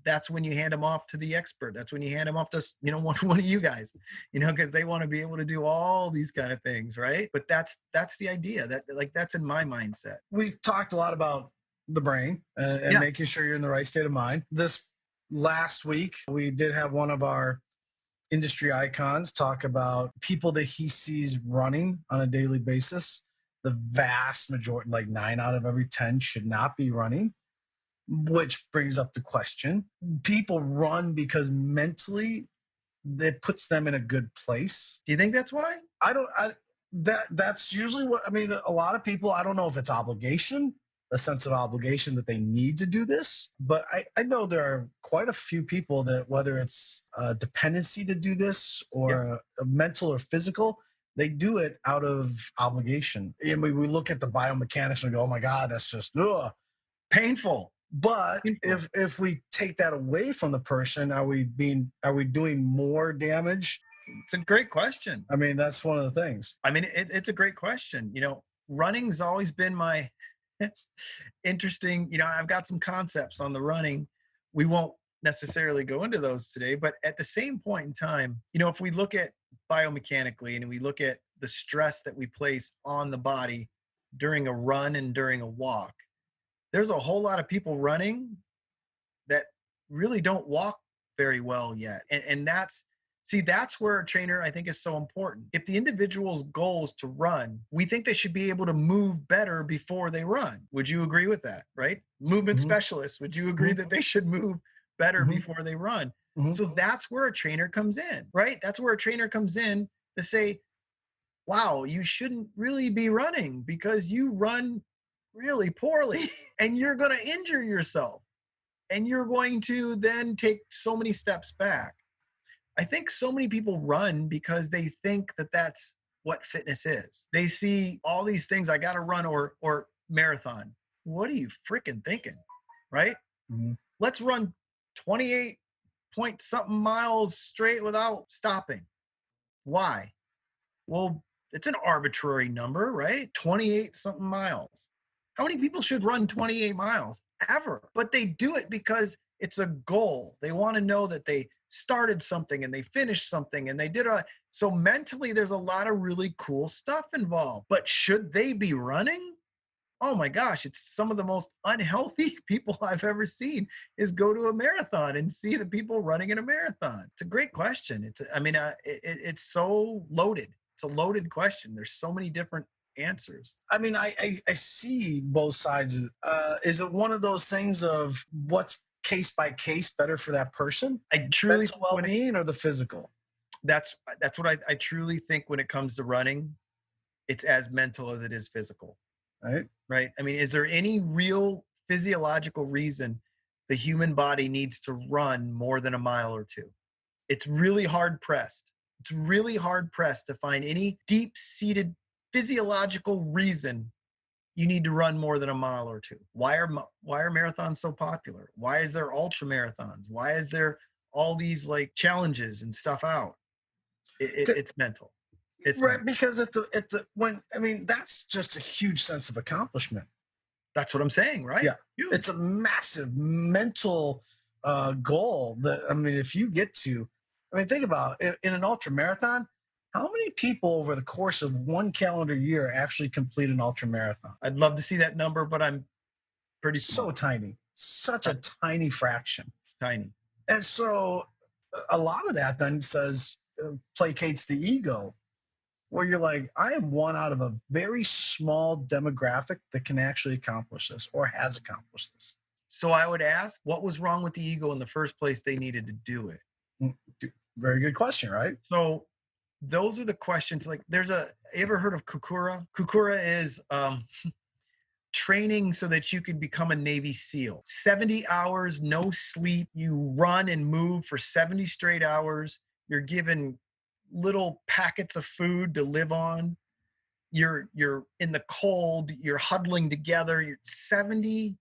that's when you hand them off to the expert. That's when you hand them off to, one of you guys, because they want to be able to do all these kind of things, right? But that's the idea. That's in my mindset. We talked a lot about the brain and making sure you're in the right state of mind. This last week, we did have one of our industry icons talk about people that he sees running on a daily basis. The vast majority, like 9 out of every 10, should not be running. Which brings up the question: people run because mentally it puts them in a good place. Do you think that's why? That's usually what I mean. A lot of people, I don't know if it's obligation, a sense of obligation that they need to do this, but I know there are quite a few people that, whether it's a dependency to do this or a mental or physical, they do it out of obligation. And we look at the biomechanics and go, oh my God, that's just painful. But if we take that away from the person, are we doing more damage? It's a great question. I mean, that's one of the things. I mean, it's a great question. Running's always been my interesting. I've got some concepts on the running. We won't necessarily go into those today, but at the same point in time, if we look at biomechanically and we look at the stress that we place on the body during a run and during a walk, there's a whole lot of people running that really don't walk very well yet. And that's See, that's where a trainer, I think, is so important. If the individual's goal is to run, we think they should be able to move better before they run. Would you agree with that, right? Movement specialists, would you agree that they should move better before they run? So that's where a trainer comes in, right? That's where a trainer comes in to say, wow, you shouldn't really be running because you run really poorly and you're going to injure yourself and you're going to then take so many steps back. I think so many people run because they think that that's what fitness is. They see all these things, I got to run or marathon. What are you freaking thinking, right? Let's run 28 point something miles straight without stopping. Why? Well, it's an arbitrary number, right? 28 something miles. How many people should run 28 miles ever? But they do it because it's a goal. They want to know that they started something and they finished something and they did it. So mentally, there's a lot of really cool stuff involved. But should they be running? Oh my gosh, it's some of the most unhealthy people I've ever seen is go to a marathon and see the people running in a marathon. It's a great question. It's so loaded. It's a loaded question. There's so many different answers. I mean, I see both sides. Is it one of those things of what's case by case better for that person? I truly mental well-being or the physical? That's what I truly think when it comes to running. It's as mental as it is physical. Right. I mean, is there any real physiological reason the human body needs to run more than a mile or two? It's really hard pressed. It's really hard pressed to find any deep-seated physiological reason you need to run more than a mile or two. Why are marathons so popular? Why is there ultra marathons? Why is there all these like challenges and stuff out? It's mental. It's right, because that's just a huge sense of accomplishment. That's what I'm saying, right? Yeah, Huge. It's a massive mental goal that, I mean, if you get to, I mean, think about it, in an ultra marathon, how many people over the course of one calendar year actually complete an ultra marathon? I'd love to see that number, but I'm pretty small. So tiny, such a tiny fraction. Tiny. And so a lot of that then placates the ego, where you're like, I am one out of a very small demographic that can actually accomplish this or has accomplished this. So I would ask, what was wrong with the ego in the first place they needed to do it? Very good question, right? So those are the questions. Like you ever heard of Kukura? Kukura is training so that you can become a Navy SEAL. 70 hours, no sleep. You run and move for 70 straight hours. You're given little packets of food to live on. You're in the cold. You're huddling together. You're 70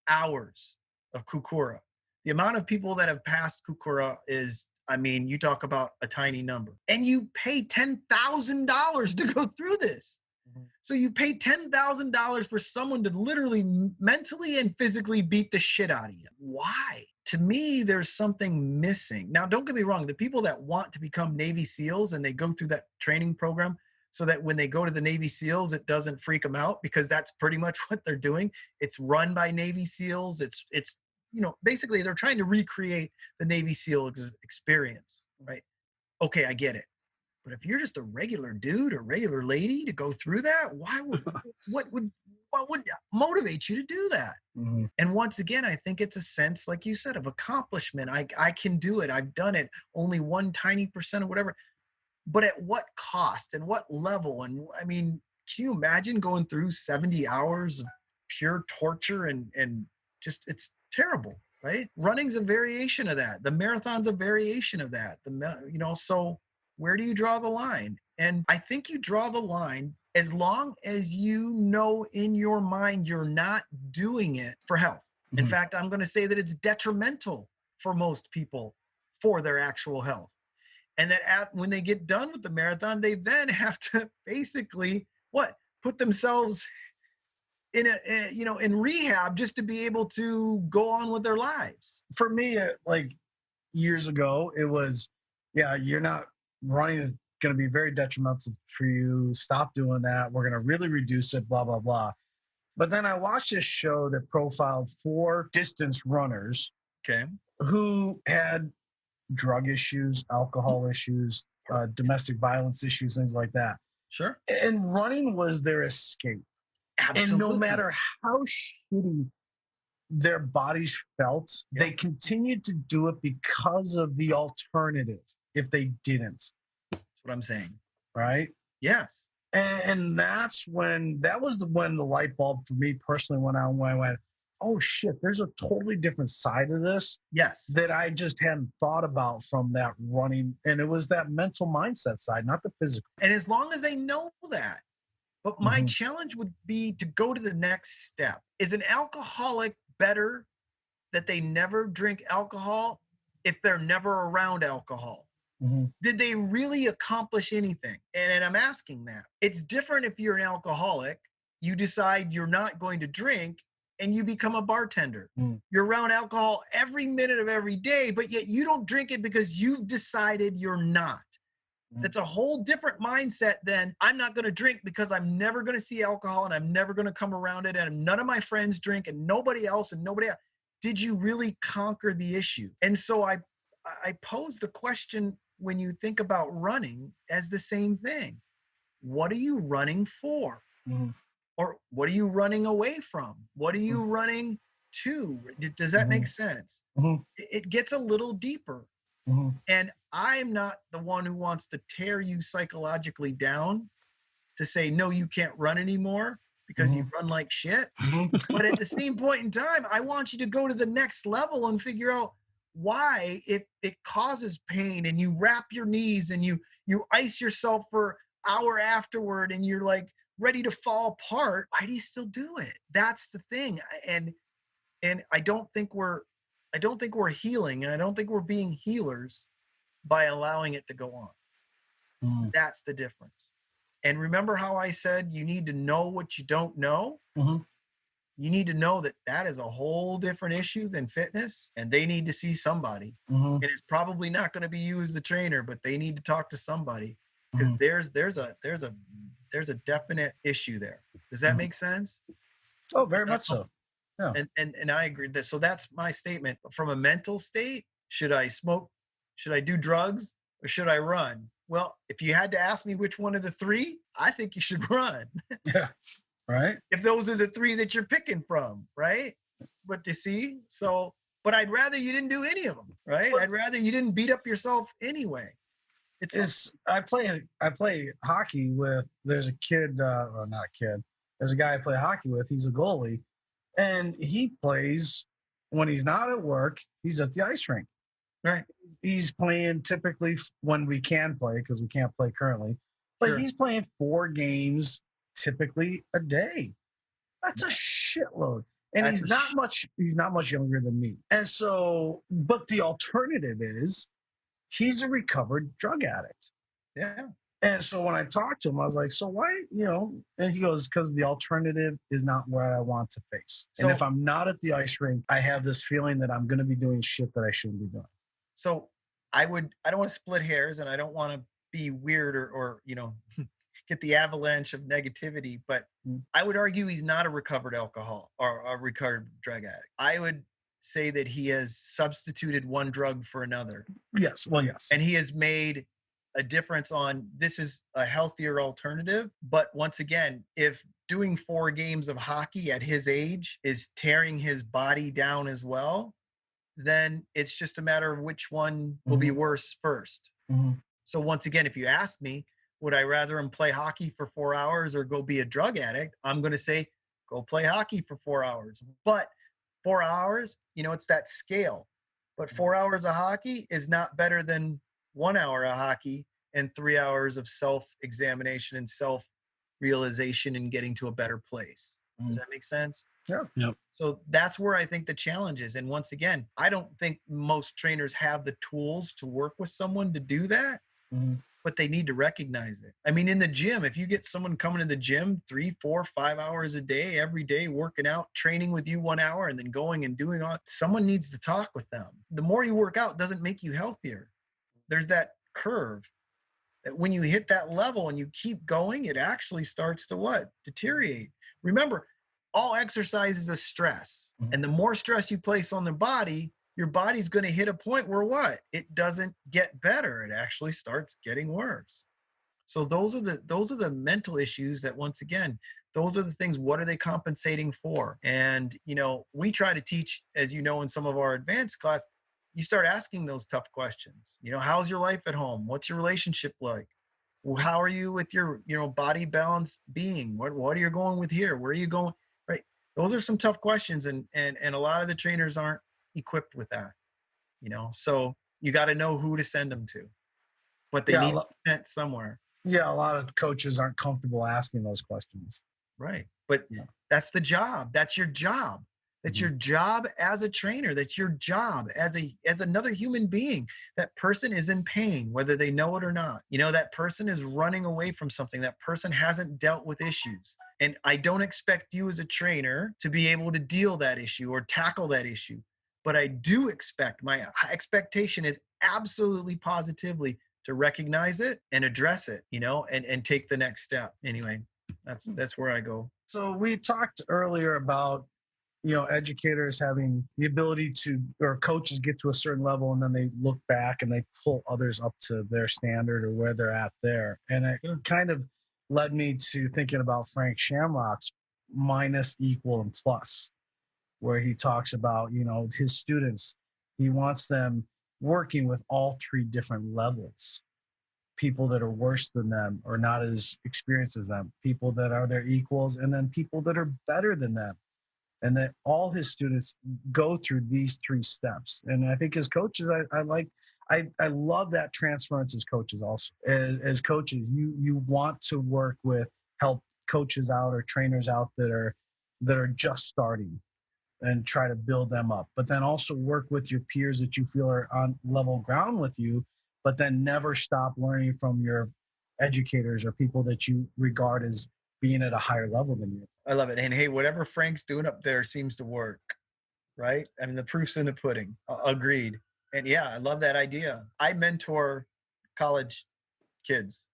hours of Kukura. The amount of people that have passed Kukura is, I mean, you talk about a tiny number. And you pay $10,000 to go through this. So you pay $10,000 for someone to literally mentally and physically beat the shit out of you. Why? To me, there's something missing. Now, don't get me wrong. The people that want to become Navy SEALs and they go through that training program so that when they go to the Navy SEALs, it doesn't freak them out, because that's pretty much what they're doing. It's run by Navy SEALs. It's basically they're trying to recreate the Navy SEAL experience, right? Okay, I get it. But if you're just a regular dude or regular lady to go through that, what would motivate you to do that? Mm-hmm. And once again, I think it's a sense, like you said, of accomplishment. I can do it. I've done it. Only one tiny percent or whatever. But at what cost and what level? And I mean, can you imagine going through 70 hours of pure torture and just, it's terrible, right? Running's a variation of that. The marathon's a variation of that. So where do you draw the line? And I think you draw the line as long as you know in your mind you're not doing it for health. In fact, I'm going to say that it's detrimental for most people for their actual health. And that when they get done with the marathon, they then have to basically put themselves in rehab just to be able to go on with their lives. For me, like years ago, it was, you're not running is going to be very detrimental for you. Stop doing that. We're going to really reduce it, blah, blah, blah. But then I watched this show that profiled 4 distance runners Okay. who had drug issues, alcohol issues, domestic violence issues, things like that. Sure. And running was their escape. Absolutely. And no matter how shitty their bodies felt, they continued to do it because of the alternative if they didn't. That's what I'm saying. Right? Yes. And that's when when the light bulb for me personally went on, when I went, oh shit, there's a totally different side of this. Yes. That I just hadn't thought about from that running. And it was that mental mindset side, not the physical. And as long as they know that. But my challenge would be to go to the next step. Is an alcoholic better that they never drink alcohol if they're never around alcohol? Did they really accomplish anything? And I'm asking that. It's different if you're an alcoholic, you decide you're not going to drink and you become a bartender. You're around alcohol every minute of every day, but yet you don't drink it because you've decided you're not. That's a whole different mindset than I'm not going to drink because I'm never going to see alcohol and I'm never going to come around it and none of my friends drink and nobody else. Did you really conquer the issue? And so I pose the question, when you think about running, as the same thing. What are you running for? Or what are you running away from? What are you running to? Does that make sense? It gets a little deeper. And I'm not the one who wants to tear you psychologically down to say, no, you can't run anymore because you run like shit. But at the same point in time, I want you to go to the next level and figure out why, if it causes pain and you wrap your knees and you ice yourself for an hour afterward and you're like ready to fall apart, why do you still do it? That's the thing. And I don't think we're healing, and I don't think we're being healers by allowing it to go on. That's the difference. And remember how I said you need to know what you don't know? You need to know that is a whole different issue than fitness, and they need to see somebody. And it's probably not going to be you as the trainer, but they need to talk to somebody, because there's a definite issue there. Does that make sense? Oh, very much so. Yeah. And I agree. So that's my statement. From a mental state, should I smoke? Should I do drugs? Or should I run? Well, if you had to ask me which one of the three, I think you should run. Yeah. Right. If those are the three that you're picking from, right? But you see, but I'd rather you didn't do any of them, right? I'd rather you didn't beat up yourself anyway. I play hockey with, there's a kid, or not a kid, there's a guy I play hockey with, he's a goalie, and he plays, when he's not at work, he's at the ice rink. Right. He's playing typically when we can play, because we can't play currently, but he's playing 4 games typically a day. That's a shitload. And he's not much younger than me. And so, but the alternative is he's a recovered drug addict. Yeah. And so when I talked to him, I was like, so why, and he goes, because the alternative is not where I want to face. And if I'm not at the ice rink, I have this feeling that I'm going to be doing shit that I shouldn't be doing. So I don't want to split hairs, and I don't want to be weird or get the avalanche of negativity, but I would argue he's not a recovered alcohol or a recovered drug addict. I would say that he has substituted one drug for another. Yes. Well, yes. And he has made a difference on, this is a healthier alternative. But once again, if doing 4 games of hockey at his age is tearing his body down as well, then it's just a matter of which one will be worse first. So once again, if you ask me, would I rather him play hockey for 4 hours or go be a drug addict? I'm going to say, go play hockey for 4 hours. But 4 hours, it's that scale. But 4 hours of hockey is not better than 1 hour of hockey and 3 hours of self-examination and self-realization and getting to a better place. Does that make sense? Yeah. Yep. So that's where I think the challenge is. And once again, I don't think most trainers have the tools to work with someone to do that, but they need to recognize it. I mean, in the gym, if you get someone coming to the gym 3, 4, 5 hours a day, every day, working out, training with you 1 hour, and then going and doing all, someone needs to talk with them. The more you work out doesn't make you healthier. There's that curve that when you hit that level and you keep going, it actually starts to deteriorate. Remember, all exercise is a stress. And the more stress you place on the body, your body's going to hit a point where what? It doesn't get better. It actually starts getting worse. So those are the mental issues that, once again, those are the things, what are they compensating for? And, we try to teach, as you know, in some of our advanced class, you start asking those tough questions. How's your life at home? What's your relationship like? How are you with your, body balance being? What are you going with here? Where are you going? Right. Those are some tough questions. And a lot of the trainers aren't equipped with that, so you got to know who to send them to, but they need to be sent somewhere. Yeah. A lot of coaches aren't comfortable asking those questions. Right. But that's the job. That's your job. That's your job as a trainer. That's your job as another human being. That person is in pain, whether they know it or not. That person is running away from something. That person hasn't dealt with issues. And I don't expect you as a trainer to be able to deal that issue or tackle that issue. But I do expect, my expectation is absolutely positively to recognize it and address it, and take the next step. Anyway, that's where I go. So we talked earlier about, educators having the ability to, or coaches get to a certain level and then they look back and they pull others up to their standard or where they're at there. And it kind of led me to thinking about Frank Shamrocks, minus, equal, and plus, where he talks about, his students, he wants them working with all three different levels. People that are worse than them or not as experienced as them, people that are their equals, and then people that are better than them. And that all his students go through these three steps. And I think as coaches, I love that transference as coaches also. As coaches, you want to work with, help coaches out or trainers out that are just starting and try to build them up. But then also work with your peers that you feel are on level ground with you, but then never stop learning from your educators or people that you regard as being at a higher level than you. I love it. And hey, whatever Frank's doing up there seems to work, right? I mean, the proof's in the pudding. Agreed. And yeah, I love that idea. I mentor college kids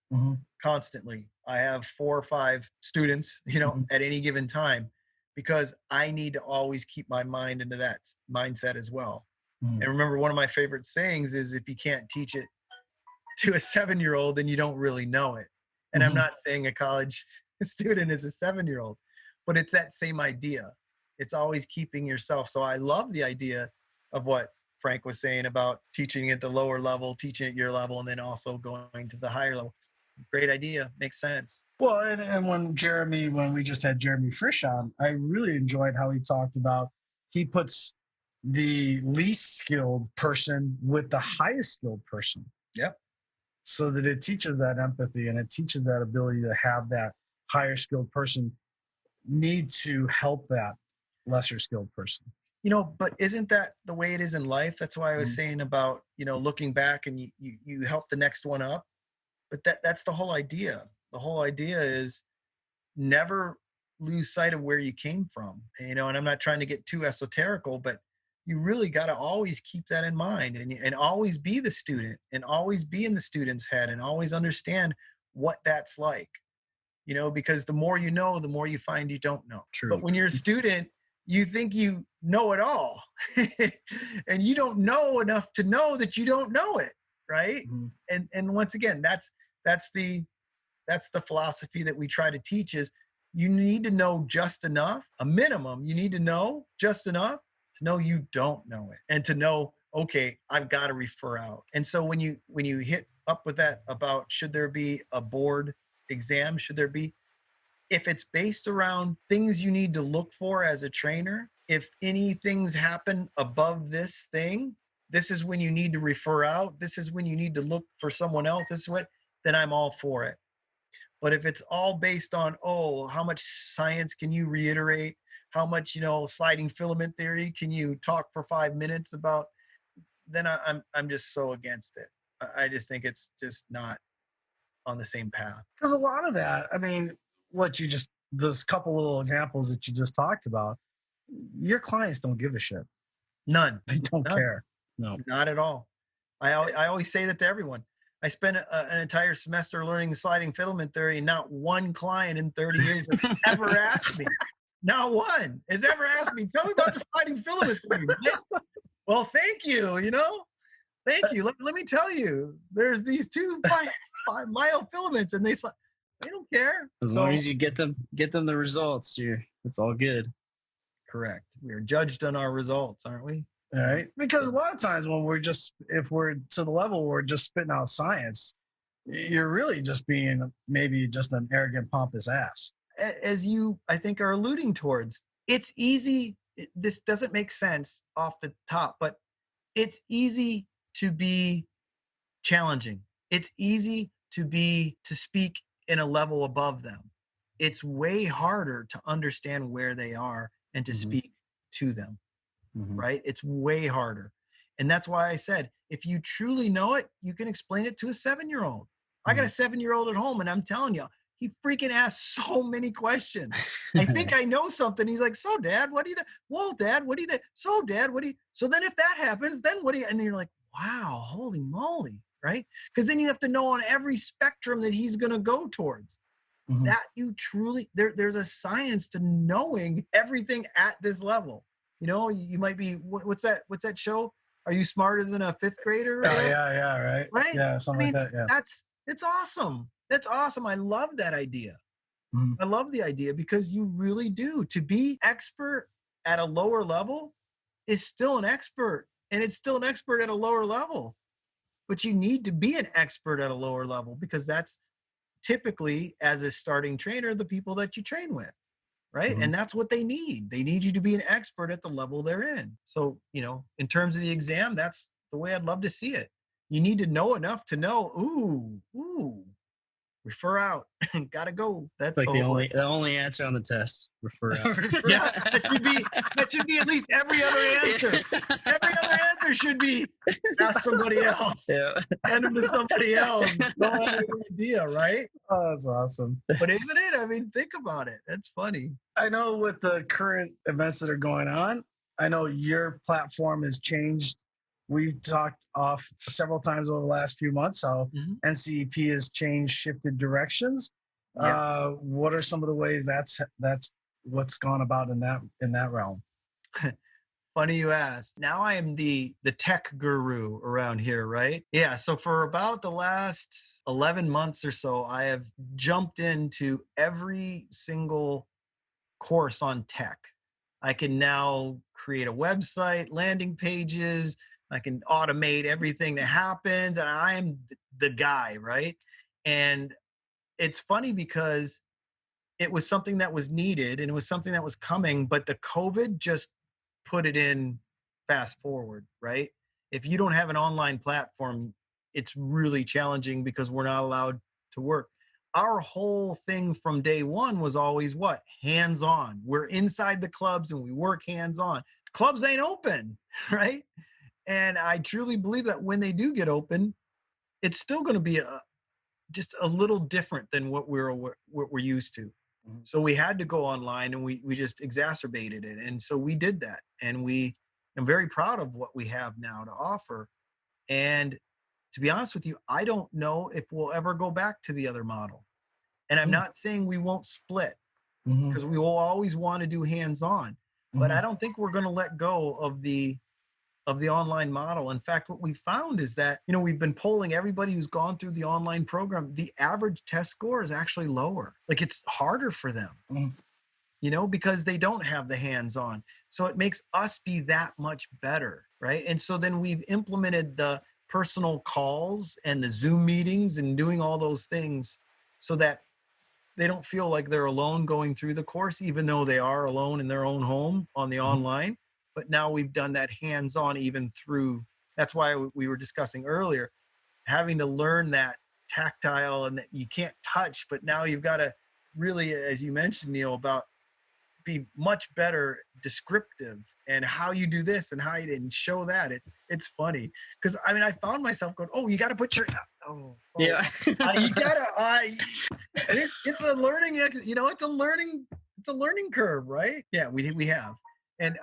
constantly. I have 4 or 5 students, at any given time, because I need to always keep my mind into that mindset as well. And remember, one of my favorite sayings is, if you can't teach it to a 7-year-old, then you don't really know it. And I'm not saying a college student is a 7-year-old, but it's that same idea. It's always keeping yourself. So I love the idea of what Frank was saying about teaching at the lower level, teaching at your level, and then also going to the higher level. Great idea. Makes sense. Well, and when we just had Jeremy Frisch on, I really enjoyed how he talked about, he puts the least skilled person with the highest skilled person. Yep. So that it teaches that empathy and it teaches that ability to have that higher skilled person need to help that lesser skilled person. But isn't that the way it is in life? That's why I was saying about, looking back and you help the next one up. But that's the whole idea. The whole idea is never lose sight of where you came from. And I'm not trying to get too esoterical, but you really got to always keep that in mind and always be the student and always be in the student's head and always understand what that's like, because the more you know, the more you find you don't know. True. But when you're a student, you think you know it all and you don't know enough to know that you don't know it. Right. And once again, that's the philosophy that we try to teach is you need to know just enough, a minimum. You need to know just enough to know you don't know it and to know, okay, I've got to refer out. And so when you hit up with that about, should there be a board exam? Should there be, if it's based around things you need to look for as a trainer, if any things happen above this thing, this is when you need to refer out. This is when you need to look for someone else. This is what, then I'm all for it. But if it's all based on, how much science can you reiterate? How much, sliding filament theory can you talk for 5 minutes about? Then I'm just so against it. I just think it's just not on the same path. Because a lot of that, I mean, those couple little examples that you just talked about, your clients don't give a shit. None. They don't care. No, not at all. I always say that to everyone. I spent an entire semester learning the sliding filament theory, and not one client in 30 years has ever asked me. Not one has ever asked me, tell me about the sliding filament theory. Well, thank you. Thank you. Let me tell you, there's these two myofilaments, and they don't care. As long as you get them the results, it's all good. Correct. We are judged on our results, aren't we? All right. Because a lot of times when if we're to the level where we're just spitting out science, you're really just being maybe just an arrogant, pompous ass. As you, I think, are alluding towards, it's easy. This doesn't make sense off the top, but it's easy to be challenging. It's easy to speak in a level above them. It's way harder to understand where they are and to speak to them, right? It's way harder. And that's why I said, if you truly know it, you can explain it to a 7-year-old. I got a 7-year-old at home, and I'm telling you, he freaking asks so many questions. I think I know something. He's like, so Dad, what do you think? Whoa, Dad, what do you think? So Dad, what do you? So then if that happens, then what do you? And then you're like, wow, holy moly, right? Because then you have to know on every spectrum that he's going to go towards. That you truly, there's a science to knowing everything at this level. You might be, what's that show? Are you smarter than a 5th grader? Oh, yeah, right. Right? Yeah, something like that, yeah. It's awesome. That's awesome. I love that idea. I love the idea because you really do. To be expert at a lower level is still an expert, and it's still an expert at a lower level. But you need to be an expert at a lower level because that's typically, as a starting trainer, the people that you train with, right? And that's what they need. They need you to be an expert at the level they're in. So, in terms of the exam, that's the way I'd love to see it. You need to know enough to know, ooh, refer out. Gotta go. That's like the only answer on the test. Refer out. Yeah, that should be at least every other answer. Every other answer should be ask somebody else. Yeah. Send them to somebody else. Don't have any idea, right? Oh, that's awesome. But isn't it? I mean, think about it. That's funny. I know with the current events that are going on, I know your platform has changed. We've talked off several times over the last few months how NCEP has shifted directions. Yeah. What are some of the ways that's what's gone about in that realm? Funny you asked. Now I am the tech guru around here, right? Yeah. So for about the last 11 months or so, I have jumped into every single course on tech. I can now create a website, landing pages. I can automate everything that happens, and I am the guy, right? And it's funny because it was something that was needed and it was something that was coming, but the COVID just put it in fast forward, right? If you don't have an online platform, it's really challenging because we're not allowed to work. Our whole thing from day one was always what? Hands-on. We're inside the clubs and we work hands-on. Clubs ain't open, right? And I truly believe that when they do get open, it's still going to be just a little different than what we're used to. So we had to go online, and we just exacerbated it. And so we did that. And I'm very proud of what we have now to offer. And to be honest with you, I don't know if we'll ever go back to the other model. And I'm not saying we won't split because we will always want to do hands-on. But I don't think we're going to let go of the online model. In fact, what we found is that, we've been polling everybody who's gone through the online program. The average test score is actually lower. Like, it's harder for them, because they don't have the hands-on. So it makes us be that much better, right? And so then we've implemented the personal calls and the Zoom meetings and doing all those things so that they don't feel like they're alone going through the course, even though they are alone in their own home on the online. But now we've done that hands-on even through, that's why we were discussing earlier, having to learn that tactile and that you can't touch, but now you've got to really, as you mentioned, Neil, about be much better descriptive and how you do this and how you didn't show that. It's funny because I found myself going, oh, you got to put your, yeah, you gotta, it's a learning, it's a learning curve, right? Yeah, we have. And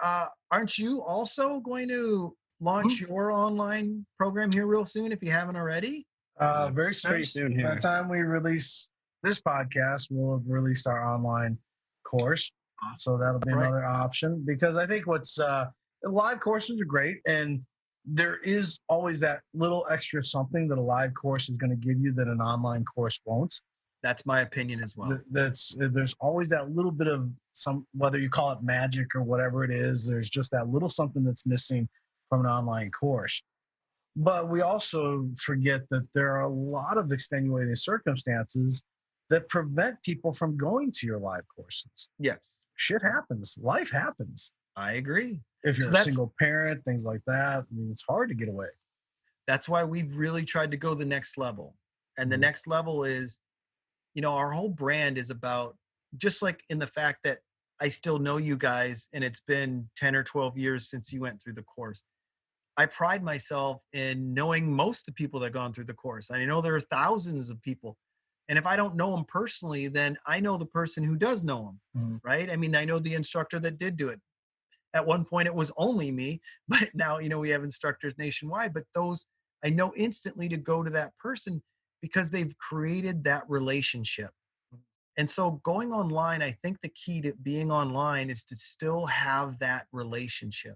aren't you also going to launch your online program here real soon if you haven't already? Very soon. Pretty soon here. By the time we release this podcast, we'll have released our online course. So that'll be another option because I think what's live courses are great, and there is always that little extra something that a live course is going to give you that an online course won't. That's my opinion as well. There's always that little bit of some, whether you call it magic or whatever it is, there's just that little something that's missing from an online course. But we also forget that there are a lot of extenuating circumstances that prevent people from going to your live courses. Yes. Shit happens. Life happens. I agree. If you're a single parent, things like that, I mean, it's hard to get away. That's why we've really tried to go the next level. And the next level is, our whole brand is about, just like in the fact that I still know you guys and it's been 10 or 12 years since you went through the course. I pride myself in knowing most of the people that have gone through the course. I know there are thousands of people. And if I don't know them personally, then I know the person who does know them, right? I mean, I know the instructor that did do it. At one point, it was only me, but now, we have instructors nationwide. But those, I know instantly to go to that person because they've created that relationship. And so going online, I think the key to being online is to still have that relationship.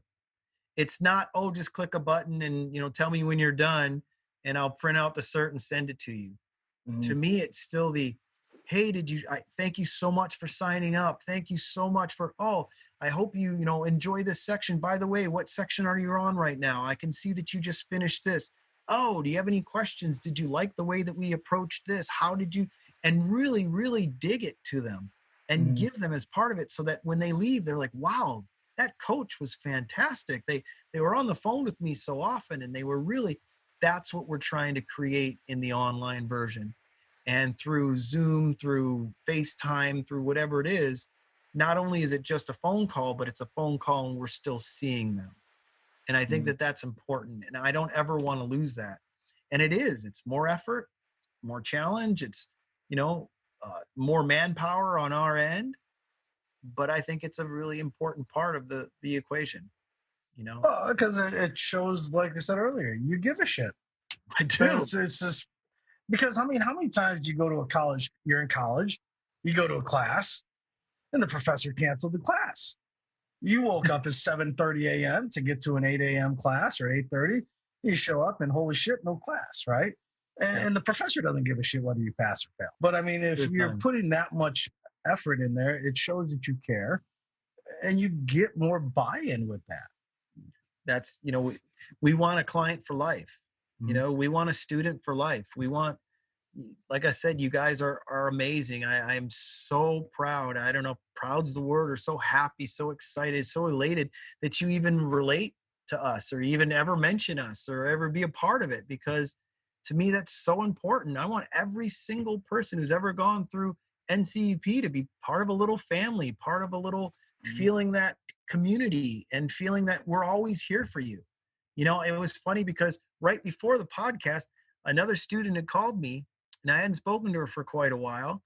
It's not, oh, just click a button and, tell me when you're done and I'll print out the cert and send it to you. To me, it's still hey, thank you so much for signing up. Thank you so much for, I hope you, enjoy this section. By the way, what section are you on right now? I can see that you just finished this. Oh, do you have any questions? Did you like the way that we approached this? How did you, and really, really dig it to them and give them as part of it so that when they leave, they're like, wow, that coach was fantastic. They were on the phone with me so often and they were really, that's what we're trying to create in the online version. And through Zoom, through FaceTime, through whatever it is, not only is it just a phone call, but it's a phone call and we're still seeing them. And I think that that's important. And I don't ever want to lose that. And it's more effort, more challenge. It's, more manpower on our end. But I think it's a really important part of the equation, Well, because it shows, like I said earlier, you give a shit. I do. It's just, because, how many times do you go to a college, you're in college, you go to a class, and the professor canceled the class. You woke up at 7:30 a.m. to get to an 8 a.m. class or 8:30. You show up and holy shit, no class, right? And the professor doesn't give a shit whether you pass or fail. But I mean, if you're putting that much effort in there, it shows that you care and you get more buy-in with that. That's, we want a client for life. We want a student for life. We want, like I said, you guys are amazing. I am so proud. I don't know, proud's the word, or so happy, so excited, so elated that you even relate to us or even ever mention us or ever be a part of it, because to me, that's so important. I want every single person who's ever gone through NCEP to be part of a little family, part of a little feeling that community and feeling that we're always here for you. It was funny because right before the podcast, another student had called me and I hadn't spoken to her for quite a while.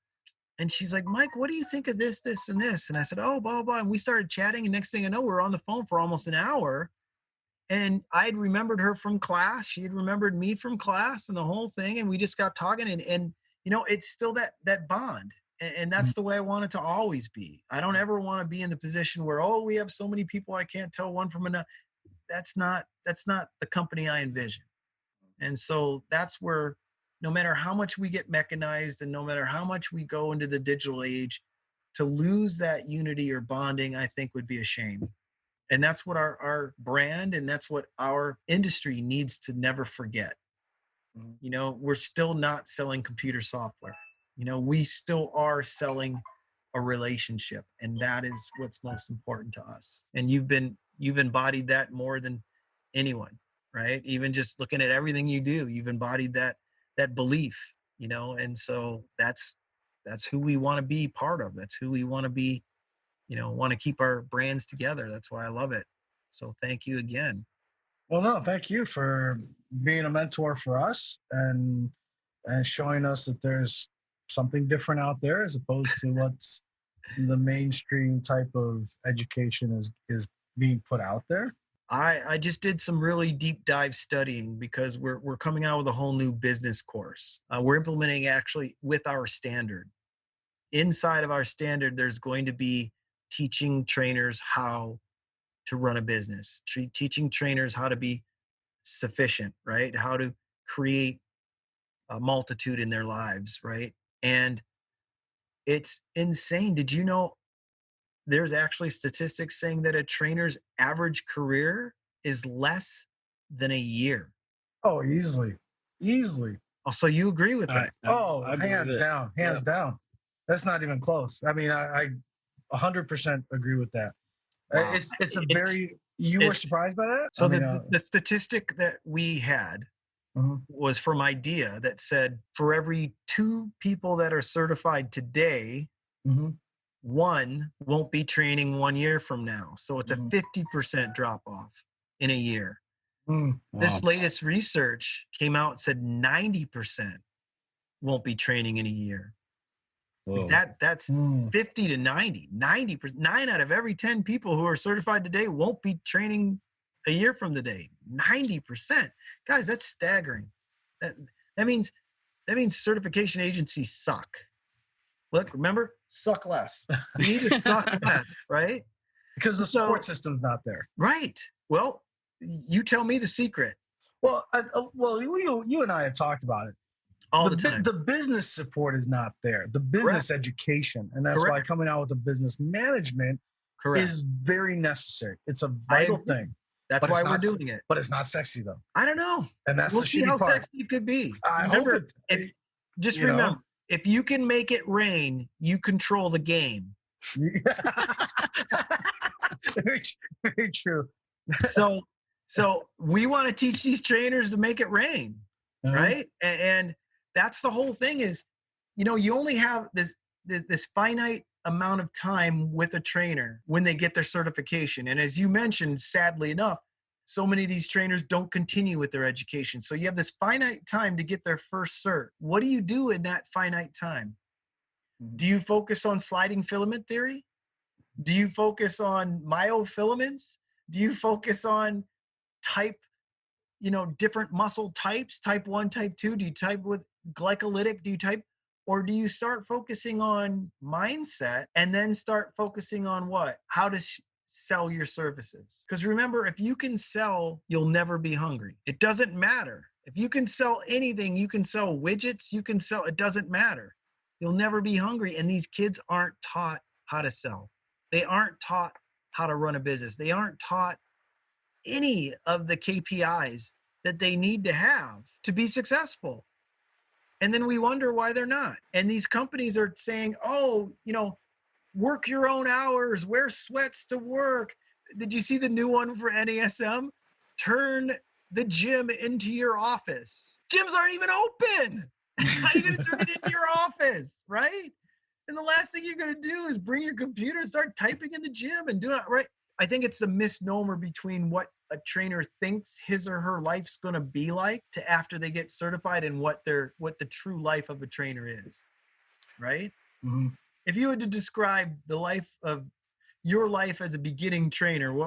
And she's like, Mike, what do you think of this, this, and this? And I said, oh, blah, blah. And we started chatting. And next thing I know, we're on the phone for almost an hour. And I'd remembered her from class. She had remembered me from class and the whole thing. And we just got talking and it's still that bond. And that's the way I want it to always be. I don't ever want to be in the position where, we have so many people, I can't tell one from another. That's not the company I envision. And so that's where, no matter how much we get mechanized and no matter how much we go into the digital age, to lose that unity or bonding, I think would be a shame. And that's what our brand and that's what our industry needs to never forget. We're still not selling computer software. We still are selling a relationship, and that is what's most important to us. And you've embodied that more than anyone, right? Even just looking at everything you do, you've embodied that belief, and so that's who we want to be part of. That's who we want to be, want to keep our brands together. That's why I love it. So thank you again. Well, no, thank you for being a mentor for us and showing us that there's something different out there as opposed to what's the mainstream type of education is being put out there. I just did some really deep dive studying because we're coming out with a whole new business course. We're implementing actually with our standard. Inside of our standard, there's going to be teaching trainers how to run a business, teaching trainers how to be sufficient, right? How to create a multitude in their lives, right? And it's insane. Did you know there's actually statistics saying that a trainer's average career is less than a year? Oh, easily. Oh, so you agree with that? Oh, believe hands it. down, hands down. That's not even close. I mean, I 100% agree with that. Wow. It's a very. You were it's- surprised by that? So I mean, the statistic that we had was from IDEA that said for every 2 people that are certified today, mhm. 1 won't be training 1 year from now. So it's a Mhm. 50% drop off in a year. Mm. This latest research came out and said 90% won't be training in a year. Whoa. That's Mm. 50 to 90%. 9 out of every 10 people who are certified today won't be training a year from today. 90%. Guys, that's staggering. That means certification agencies suck. Look, remember, suck less. You need to suck less, right? Because the support system's not there. Right. Well, you tell me the secret. Well, you and I have talked about it. All the time. The business support is not there. The business education, and that's why coming out with a business management is very necessary. It's a vital thing. That's why we're doing it. But it's not sexy though. I don't know. And that's We'll the see shitty how part. sexy it could be. I Remember, hope it. remember, if you can make it rain, you control the game. Very, very true. So we want to teach these trainers to make it rain, right? And that's the whole thing is, you only have this finite amount of time with a trainer when they get their certification. And as you mentioned, sadly enough, so many of these trainers don't continue with their education. So you have this finite time to get their first cert. What do you do in that finite time? Do you focus on sliding filament theory? Do you focus on myofilaments? Do you focus on different muscle types, type 1, type 2? Do you type with glycolytic? Or do you start focusing on mindset and then start focusing on what? How to sell your services? Because remember, if you can sell, you'll never be hungry. It doesn't matter. If you can sell anything, you can sell widgets, it doesn't matter. You'll never be hungry. And these kids aren't taught how to sell. They aren't taught how to run a business. They aren't taught any of the KPIs that they need to have to be successful. And then we wonder why they're not. And these companies are saying, work your own hours, wear sweats to work. Did you see the new one for NASM? Turn the gym into your office. Gyms aren't even open. How are you going to turn it into your office, right? And the last thing you're going to do is bring your computer and start typing in the gym and do it, right? I think it's the misnomer between what a trainer thinks his or her life's going to be like to after they get certified and what the true life of a trainer is, right? Mm-hmm. If you had to describe the life of your life as a beginning trainer,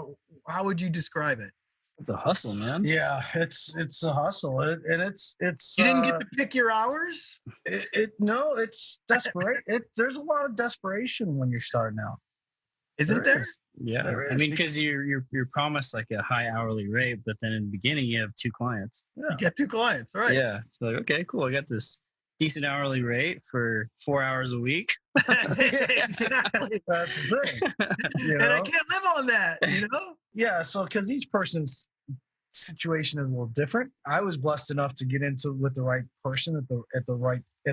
how would you describe it? It's a hustle, man. Yeah, it's a hustle, and it's. You didn't get to pick your hours? No, it's desperate. There's a lot of desperation when you're starting out. Isn't there? Yeah, I mean, because you're promised like a high hourly rate, but then in the beginning you have 2 clients. Yeah. You get 2 clients, right? Yeah, so like, okay, cool. I got this decent hourly rate for 4 hours a week. Exactly. That's the thing. And I can't live on that, Yeah, so because each person's situation is a little different. I was blessed enough to get into with the right person at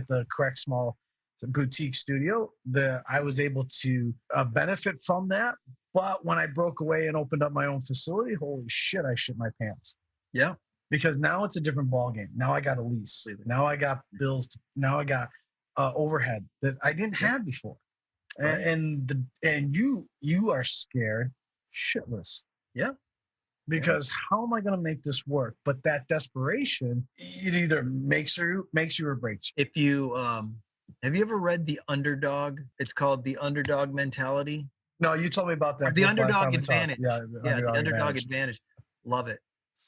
the correct small boutique studio that I was able to benefit from that. But when I broke away and opened up my own facility, holy shit, I shit my pants. Yeah. Because now it's a different ballgame. Now I got a lease. Now I got bills. Now I got overhead that I didn't have before. Right. And you are scared shitless. Yeah. Because how am I going to make this work? But that desperation, it either makes you or breaks you. If you have you ever read The Underdog? It's called The Underdog Mentality. No, you told me about that. The Underdog Advantage. The Underdog Advantage. Love it.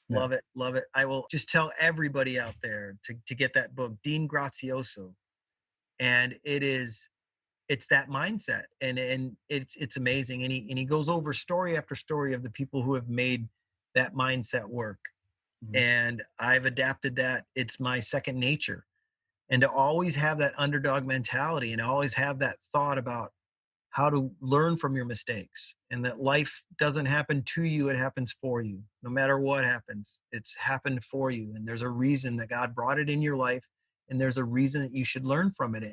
Love it. Love it. I will just tell everybody out there to get that book, Dean Grazioso. And it is it's that mindset, and it's amazing. And he goes over story after story of the people who have made that mindset work. Mhm. And I've adapted that. It's my second nature. And to always have that underdog mentality and always have that thought about how to learn from your mistakes, and that life doesn't happen to you, it happens for you. No matter what happens, it's happened for you. And there's a reason that God brought it in your life, and there's a reason that you should learn from it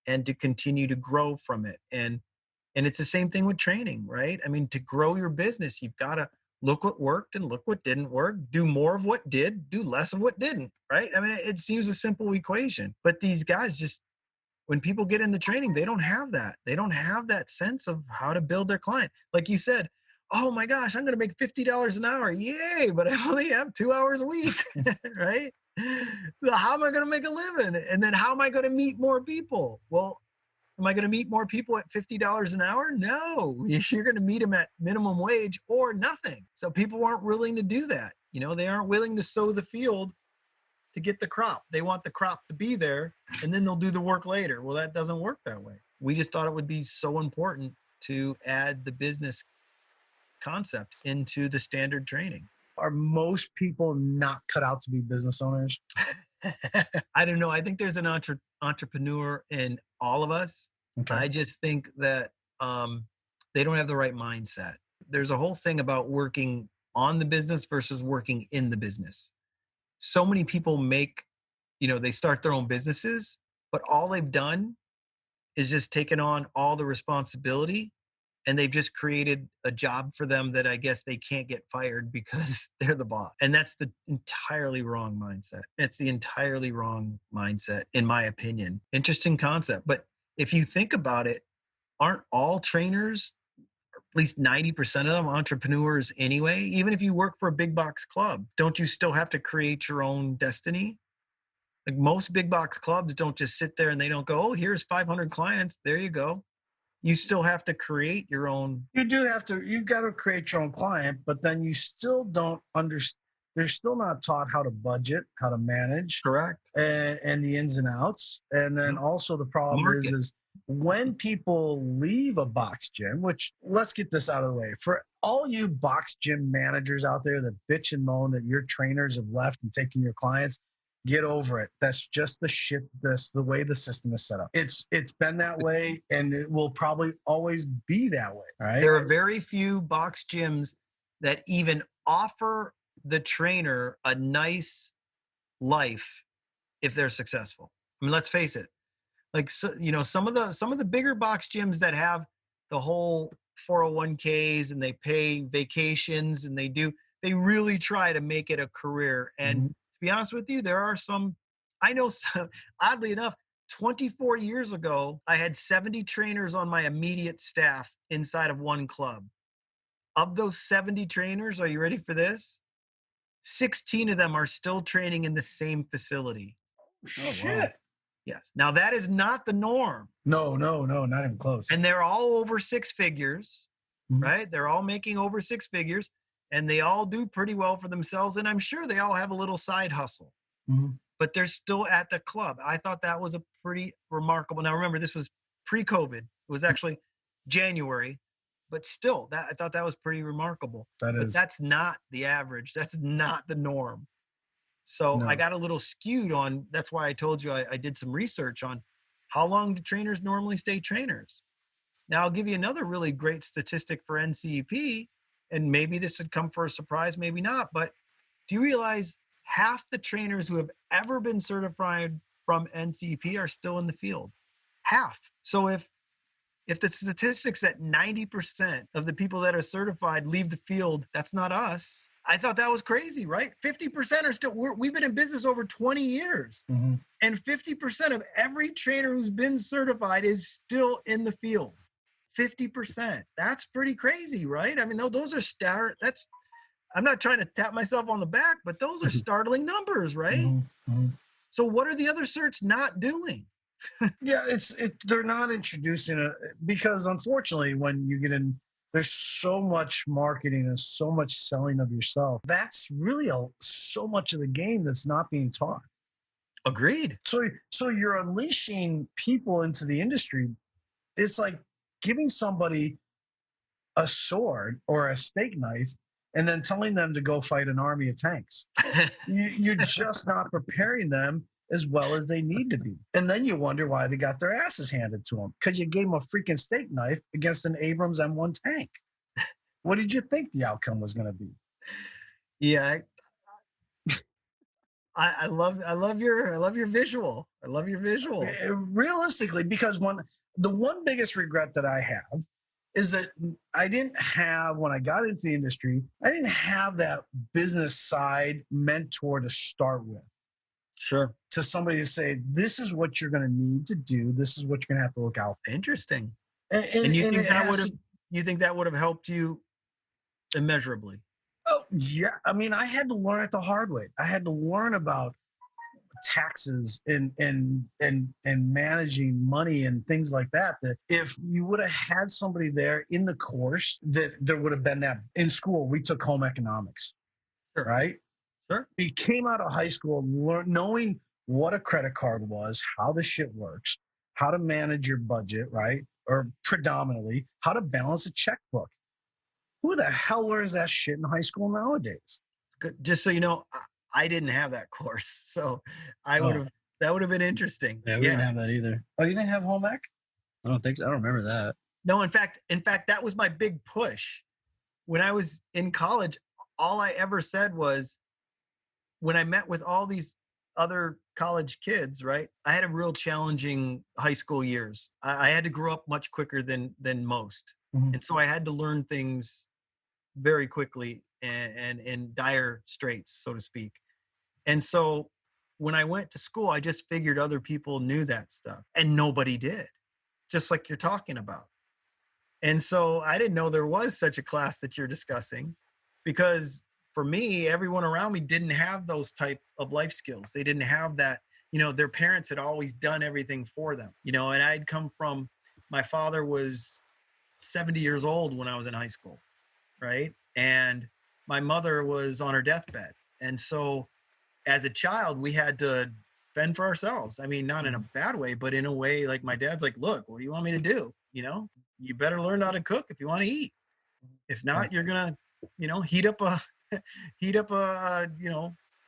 and to continue to grow from it. And it's the same thing with training, right? I mean, to grow your business, you've got to look what worked and look what didn't work, do more of what did, do less of what didn't, right? I mean, it seems a simple equation, but these guys just, when people get into training, they don't have that. They don't have that sense of how to build their client. Like you said, oh my gosh, I'm going to make $50 an hour. Yay. But I only have 2 hours a week, right? How am I going to make a living? And then how am I going to meet more people? Well, am I going to meet more people at $50 an hour? No, you're going to meet them at minimum wage or nothing. So people aren't willing to do that. You know, they aren't willing to sow the field to get the crop. They want the crop to be there, and then they'll do the work later. Well, that doesn't work that way. We just thought it would be so important to add the business concept into the standard training. Are most people not cut out to be business owners? I don't know. I think there's an entrepreneur in all of us. Okay. I just think that they don't have the right mindset. There's a whole thing about working on the business versus working in the business. So many people they start their own businesses, but all they've done is just taken on all the responsibility, and they've just created a job for them that I guess they can't get fired because they're the boss. And that's the entirely wrong mindset. It's the entirely wrong mindset, in my opinion. Interesting concept. But if you think about it, aren't all trainers, at least 90% of them, entrepreneurs anyway? Even if you work for a big box club, don't you still have to create your own destiny? Like, most big box clubs don't just sit there and they don't go, oh, here's 500 clients. There you go. You still have to create your own. You do have to, you got to create your own client, but then you still don't understand. They're still not taught how to budget, how to manage, Correct. and the ins and outs. And then also the problem Market. is when people leave a box gym, which, let's get this out of the way. For all you box gym managers out there that bitch and moan that your trainers have left and taken your clients, get over it. That's just the shit. That's the way the system is set up. It's been that way, and it will probably always be that way. Right? There are very few box gyms that even offer the trainer a nice life if they're successful. I mean, let's face it. Like, so, some of the bigger box gyms that have the whole 401ks and they pay vacations and they really try to make it a career. And to be honest with you, there are some, I know some, oddly enough, 24 years ago, I had 70 trainers on my immediate staff inside of one club. Of those 70 trainers, are you ready for this? 16 of them are still training in the same facility. Shit. Wow. Yes. Now, that is not the norm. No, not even close. And they're all over six figures, right? They're all making over six figures, and they all do pretty well for themselves. And I'm sure they all have a little side hustle, but they're still at the club. I thought that was a pretty remarkable. Now, remember, this was pre-COVID. It was actually January, but still, I thought that was pretty remarkable. But that's not the average. That's not the norm. So I got a little skewed on, that's why I told you I did some research on how long do trainers normally stay trainers. Now, I'll give you another really great statistic for NCEP, and maybe this would come for a surprise, maybe not, but do you realize half the trainers who have ever been certified from NCEP are still in the field? Half. So if the statistics that 90% of the people that are certified leave the field, that's not us. I thought that was crazy, right? 50% are still, we've been in business over 20 years. And 50% of every trainer who's been certified is still in the field. 50%. That's pretty crazy, right? I mean, those are I'm not trying to tap myself on the back, but those are startling numbers, right? So what are the other certs not doing? Yeah, they're not introducing it because, unfortunately, when you get in, there's so much marketing and so much selling of yourself. That's really so much of the game that's not being taught. Agreed. So you're unleashing people into the industry it's like giving somebody a sword or a steak knife and then telling them to go fight an army of tanks. You're just not preparing them as well as they need to be. And then you wonder why they got their asses handed to them, because you gave them a freaking steak knife against an Abrams M1 tank. What did you think the outcome was going to be? Yeah, I love your visual. I love your visual. Realistically, because the one biggest regret that I have is that I didn't have, when I got into the industry, I didn't have that business side mentor to start with. Sure. To somebody to say, this is what you're going to need to do. This is what you're going to have to look out for. Interesting. And you think that would have helped you immeasurably? Oh, yeah. I mean, I had to learn it the hard way. I had to learn about taxes and managing money and things like that. That if you would have had somebody there in the course, that there would have been that. In school, we took home economics, sure. Right? Sure. We came out of high school knowing what a credit card was, how the shit works, how to manage your budget, right? Or predominantly, how to balance a checkbook. Who the hell learns that shit in high school nowadays? Good. Just so you know, I didn't have that course, so that would have been interesting. Yeah, we didn't have that either. Oh, you didn't have home ec? I don't think so. I don't remember that. No, in fact, that was my big push. When I was in college, all I ever said was, when I met with all these other college kids, right? I had a real challenging high school years. I had to grow up much quicker than most. Mm-hmm. And so I had to learn things very quickly and in dire straits, so to speak. And so when I went to school, I just figured other people knew that stuff and nobody did, just like you're talking about. And so I didn't know there was such a class that you're discussing, because for me, everyone around me didn't have those type of life skills. They didn't have that, their parents had always done everything for them, and I'd come from, my father was 70 years old when I was in high school, right? And my mother was on her deathbed. And so as a child, we had to fend for ourselves. I mean, not in a bad way, but in a way, like my dad's like, look, what do you want me to do? You better learn how to cook if you want to eat. If not, you're going to, heat up a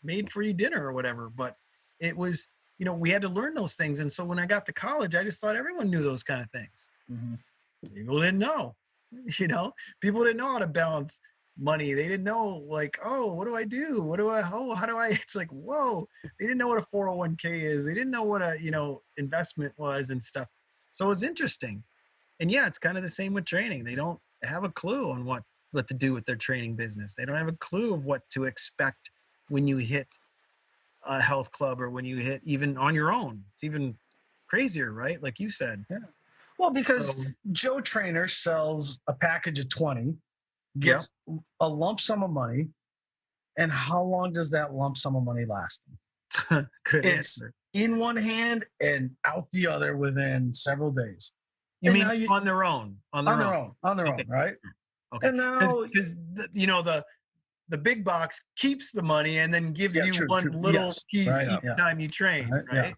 made for you dinner or whatever. But it was, we had to learn those things. And so when I got to college, I just thought everyone knew those kind of things. Mm-hmm. People didn't know, people didn't know how to balance money. They didn't know, like, oh, what do I do? How do I, it's like, whoa, they didn't know what a 401k is. They didn't know what a, investment was and stuff. So it's interesting. And yeah, it's kind of the same with training. They don't have a clue on what to do with their training business. They don't have a clue of what to expect when you hit a health club or when you hit even on your own. It's even crazier, right? Like you said. Yeah. Well, because Joe Trainer sells a package of 20, gets a lump sum of money, and how long does that lump sum of money last? Good it's answer. In one hand and out the other within several days. You mean on their own? On their own, right? Okay. And now, because the big box keeps the money and then gives you one little piece each time you train, right? Yeah.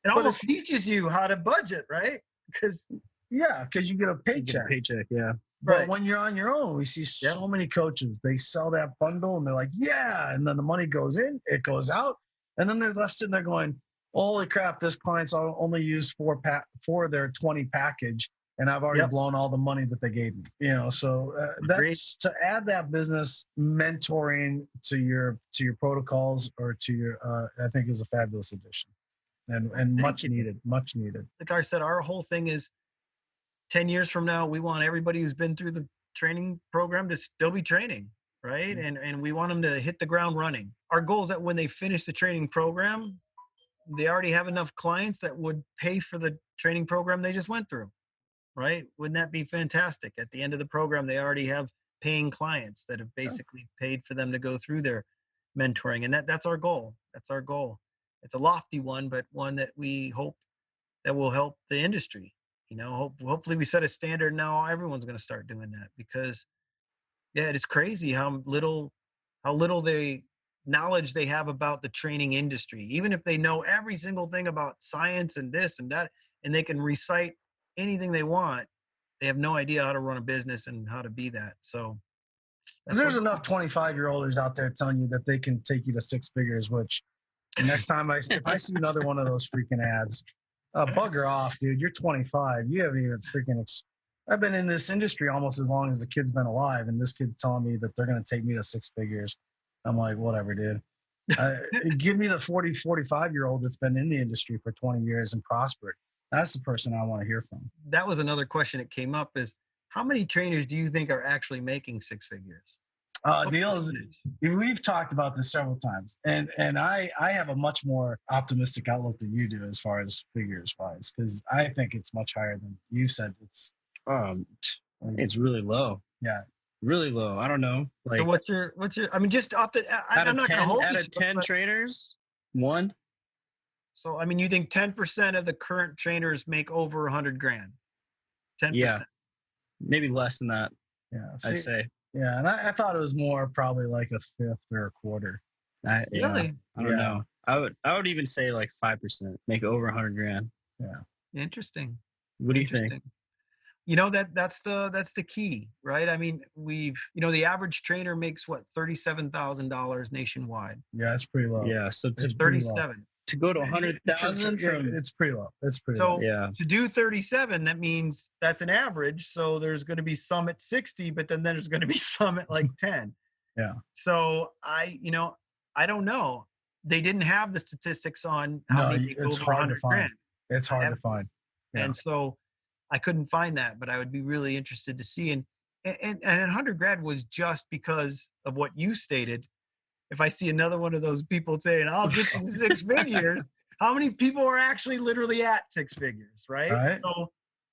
It almost teaches you how to budget, right? Because you get a paycheck. Yeah. But when you're on your own, we see so many coaches. They sell that bundle and they're like, and then the money goes in, it goes out, and then they're left sitting there going, holy crap, this client's only used for their 20 package, and I've already blown all the money that they gave me. So that's to add that business mentoring to your protocols or to your I think is a fabulous addition, and much needed. Like I said, our whole thing is 10 years from now, we want everybody who's been through the training program to still be training, right? Mm-hmm. And we want them to hit the ground running. Our goal is that when they finish the training program, they already have enough clients that would pay for the training program they just went through, right? Wouldn't that be fantastic? At the end of the program, they already have paying clients that have basically paid for them to go through their mentoring. And that's our goal. That's our goal. It's a lofty one, but one that we hope that will help the industry. Hopefully we set a standard now. Everyone's going to start doing that, because it is crazy how little knowledge they have about the training industry. Even if they know every single thing about science and this and that, and they can recite anything they want. They have no idea how to run a business and how to be that. So there's enough 25-year-olders out there telling you that they can take you to six figures, which next time if I see another one of those freaking ads, bugger off, dude. You're 25. You haven't even freaking. I've been in this industry almost as long as the kid's been alive, and this kid telling me that they're going to take me to six figures. I'm like, whatever, dude. Give me the 40, 45-year-old that's been in the industry for 20 years and prospered. That's the person I want to hear from. That was another question that came up is, how many trainers do you think are actually making six figures? Neil, we've talked about this several times, and I have a much more optimistic outlook than you do as far as figures wise, because I think it's much higher than you said. It's really low. Yeah, really low. I don't know. Like, so what's your? I mean, just off the out I'm of not 10, gonna hold out you of to 10 it, trainers, one. So I mean, you think 10% of the current trainers make over 100 grand? 10%. Yeah, maybe less than that. Yeah, I'd say. Yeah, and I thought it was more probably like a fifth or a quarter. Really? I don't know. I would even say like 5%, make over 100 grand. Yeah. Interesting. What do you think? You know, that's the key, right? I mean, the average trainer makes what, $37,000 nationwide. Yeah, that's pretty low. Yeah, so to 37 to go to 100,000 from it's pretty low. It's pretty so low. Yeah. To do 37, that means that's an average. So there's going to be some at 60, but then there's going to be some at like 10. Yeah. So I don't know. They didn't have the statistics on how many people it's over hard 100 to find. grand. It's hard to find. Yeah. And so I couldn't find that, but I would be really interested to see. And 100 grand was just because of what you stated. If I see another one of those people saying, I'll get you to six figures, how many people are actually literally at six figures, right? So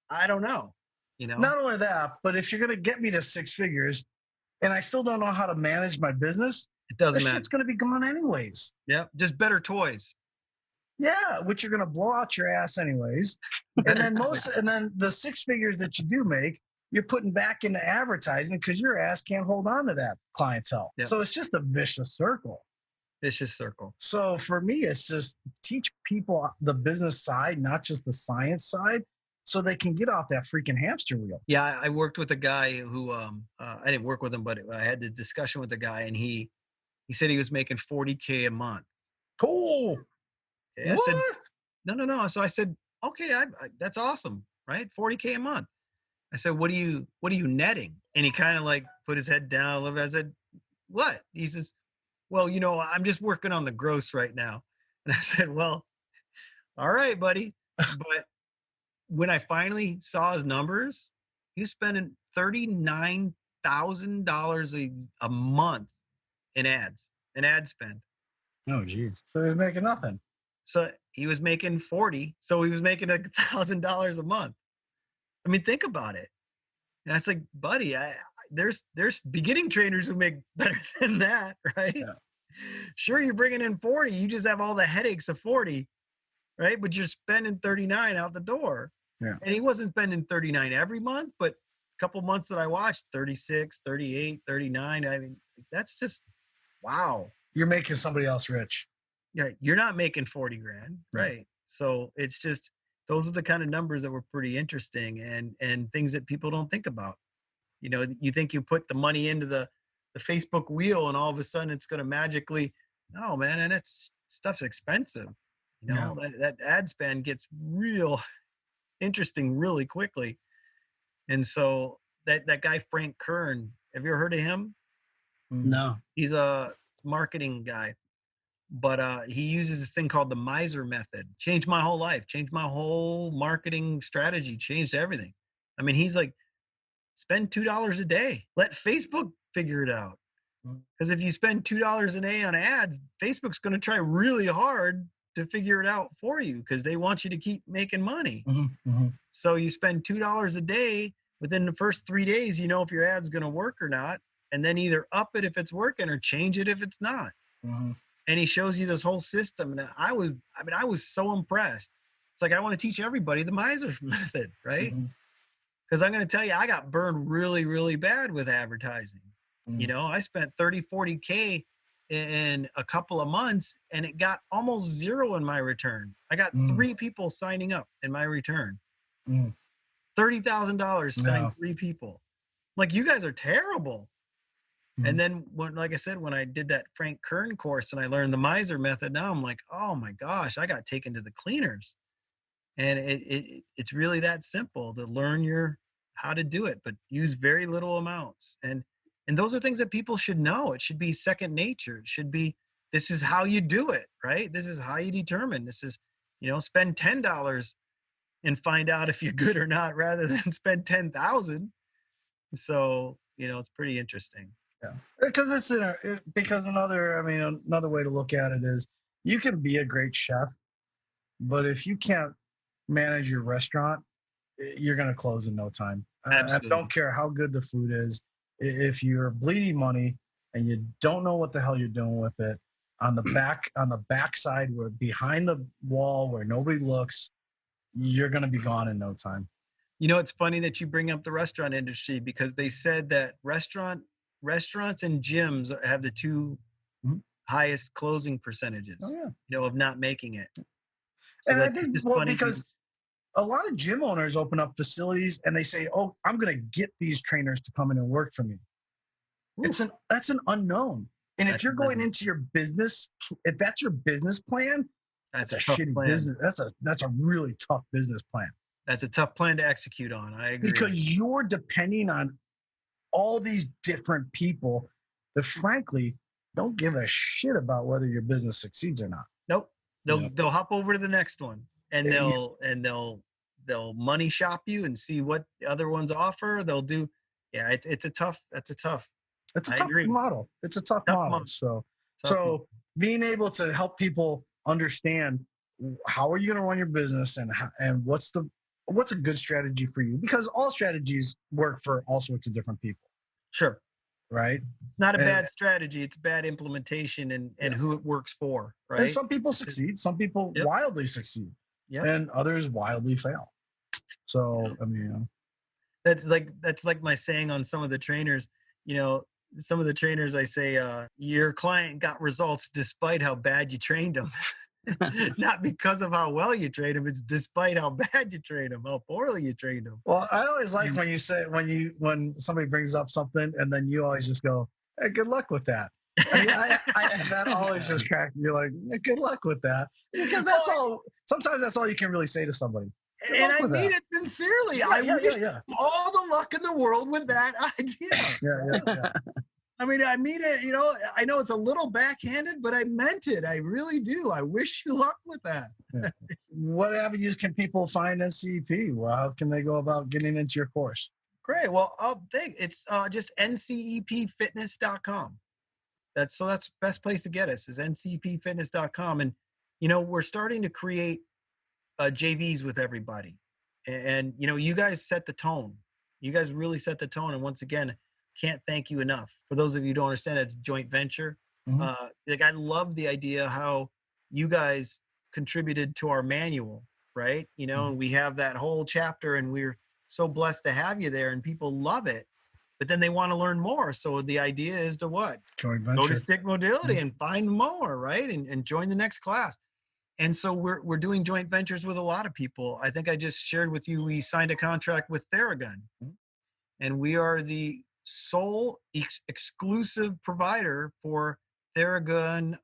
I don't know. Not only that, but if you're going to get me to six figures and I still don't know how to manage my business, it doesn't matter. Shit's going to be gone anyways. Yeah, just better toys. Yeah, which you're going to blow out your ass anyways. And then the six figures that you do make, you're putting back into advertising because your ass can't hold on to that clientele. Yep. So it's just a vicious circle. Vicious circle. So for me, it's just teach people the business side, not just the science side, so they can get off that freaking hamster wheel. Yeah, I worked with a guy who I didn't work with him, but I had the discussion with the guy, and he said he was making $40K a month. Cool. Okay, I said, no. So I said, okay, that's awesome, right? $40K a month. I said, what are you netting? And he kind of like put his head down a little bit. I said, what? He says, well, I'm just working on the gross right now. And I said, well, all right, buddy. But when I finally saw his numbers, he was spending $39,000 a month in ads, an ad spend. Oh, geez. So he was making nothing. So he was making 40. So he was making $1,000 a month. I mean, think about it. And I was like, buddy, there's beginning trainers who make better than that, right? Yeah. Sure, you're bringing in 40. You just have all the headaches of 40, right? But you're spending 39 out the door. Yeah. And he wasn't spending 39 every month, but a couple months that I watched, 36, 38, 39. I mean, that's just, wow. You're making somebody else rich. Yeah, you're not making 40 grand, right? Yeah. So it's just, those are the kind of numbers that were pretty interesting and things that people don't think about. You think you put the money into the Facebook wheel and all of a sudden it's going to magically, no, man. And stuff's expensive. That ad spend gets real interesting really quickly. And so that guy, Frank Kern, have you ever heard of him? No. He's a marketing guy. But he uses this thing called the miser method. Changed my whole life, changed my whole marketing strategy, changed everything. I mean, he's like, spend $2 a day. Let Facebook figure it out. Because if you spend $2 a day on ads, Facebook's going to try really hard to figure it out for you because they want you to keep making money. Mm-hmm. Mm-hmm. So you spend $2 a day. Within the first 3 days, if your ad's going to work or not. And then either up it if it's working or change it if it's not. Mm-hmm. And he shows you this whole system. And I was so impressed. It's like, I want to teach everybody the miser method, right? Because I'm going to tell you, I got burned really, really bad with advertising. Mm-hmm. I spent 30, 40K in a couple of months and it got almost zero in my return. I got 3 people signing up in my return. $30,000 signed No. 3 people. Like, you guys are terrible. Mhm. And then like I said, when I did that Frank Kern course and I learned the miser method, now I'm like, oh my gosh, I got taken to the cleaners. And it's really that simple to learn how to do it, but use very little amounts. And those are things that people should know. It should be second nature. It should be, this is how you do it, right? This is how you determine. This is, spend $10 and find out if you're good or not, rather than spend 10,000. So, it's pretty interesting. Yeah, because another way to look at it is you can be a great chef, but if you can't manage your restaurant, you're going to close in no time. I don't care how good the food is. If you're bleeding money and you don't know what the hell you're doing with it, on the backside, where behind the wall where nobody looks, you're going to be gone in no time. It's funny that you bring up the restaurant industry, because they said that restaurants and gyms have the 2 highest closing percentages, of not making it. So and I think, because a lot of gym owners open up facilities and they say, oh, I'm going to get these trainers to come in and work for me. That's an unknown. And if you're going into your business, if that's your business plan, that's a shitty business. That's a really tough business plan. That's a tough plan to execute on. I agree. Because you're depending on all these different people that frankly don't give a shit about whether your business succeeds or not. Nope. They'll hop over to the next one, and they'll money shop you and see what the other ones offer. They'll do. Yeah, it's a tough model. It's a tough model. So being able to help people understand how are you going to run your business and what's a good strategy for you, because all strategies work for all sorts of different people. Sure. Right. It's not a bad strategy. It's bad implementation and who it works for. Right. And some people succeed. Some people wildly succeed. Yep. And others wildly fail. So, that's like my saying on some of the trainers. Some of the trainers, I say, your client got results despite how bad you trained them. Not because of how well you trained them. It's despite how bad you trained them, how poorly you trained them. Well, I always like when you say, when somebody brings up something and then you always just go, hey, good luck with that. That always just cracks me. You're like, hey, good luck with that. Because sometimes that's all you can really say to somebody. And I mean it sincerely. I wish all the luck in the world with that idea. Yeah. I mean it, I know it's a little backhanded, but I meant it. I really do. I wish you luck with that. Yeah. What avenues can people find NCEP? Well, how can they go about getting into your course? Great. Well, it's just NCEPfitness.com. That's the best place to get us, is NCEPfitness.com. And, we're starting to create JVs with everybody. And, you guys set the tone. You guys really set the tone. And once again, can't thank you enough. For those of you who don't understand, it's joint venture. Mm-hmm. I love the idea how you guys contributed to our manual, right? And we have that whole chapter, and we're so blessed to have you there, and people love it. But then they want to learn more. So the idea is to what? Joint venture. Go to Stick Mobility and find more, right? And join the next class. And so we're doing joint ventures with a lot of people. I think I just shared with you, we signed a contract with Theragun. And we are the sole exclusive provider for Theragun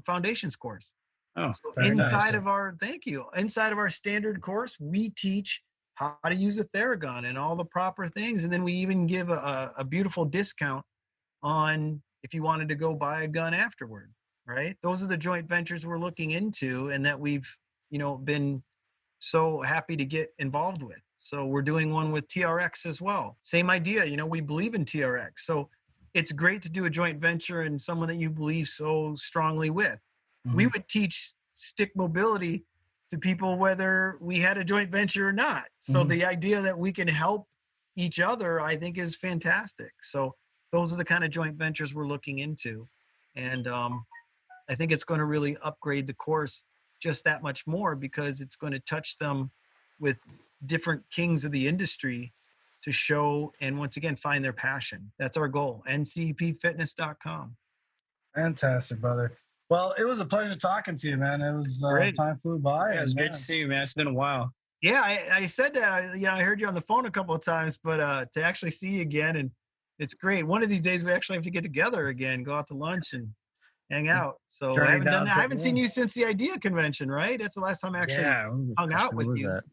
Foundations course. Oh, so nice. inside of our standard course, we teach how to use a Theragun and all the proper things. And then we even give a beautiful discount on if you wanted to go buy a gun afterward, right? Those are the joint ventures we're looking into and that we've, been so happy to get involved with. So we're doing one with TRX as well. Same idea, we believe in TRX. So it's great to do a joint venture and someone that you believe so strongly with. Mm-hmm. We would teach stick mobility to people whether we had a joint venture or not. So the idea that we can help each other, I think, is fantastic. So those are the kind of joint ventures we're looking into. And I think it's going to really upgrade the course just that much more, because it's going to touch them with different kings of the industry to show and once again find their passion. That's our goal. NCEPfitness.com. Fantastic, brother. Well, it was a pleasure talking to you, man. It was time flew by. Yeah, it was great to see you, man. It's been a while. Yeah, I said that. I heard you on the phone a couple of times, but to actually see you again, and it's great. One of these days we actually have to get together again, go out to lunch and hang out. So I Journey haven't done down that. I to haven't seen you since the IDEA convention, right? That's the last time I actually hung gosh, out when with was you. that?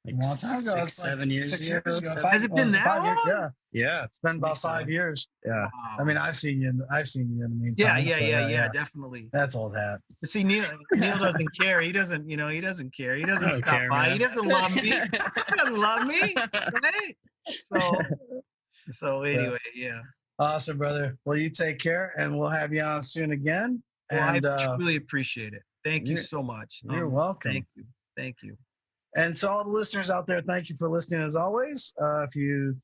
Like a long time ago. 6, It's like 7 years 6 ago. years ago. 7 Has it been it's that 5 years, long? yeah, it's been about 5 years. Yeah. Wow. I mean, I've seen you in the meantime. Yeah, so yeah, definitely. That's old hat. But see, Neil doesn't care. He doesn't care. He doesn't don't stop care, by. man. He doesn't love me. He doesn't love me, right? So anyway, yeah. Awesome, brother. Well, you take care, and we'll have you on soon again. Well, And I truly appreciate it. Thank you you're- so much. you're welcome. Thank you. And to all the listeners out there, thank you for listening as always. If you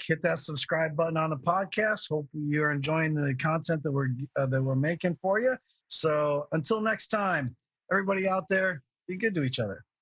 hit that subscribe button on the podcast. Hope you're enjoying the content that we're making for you. So until next time, everybody out there, be good to each other.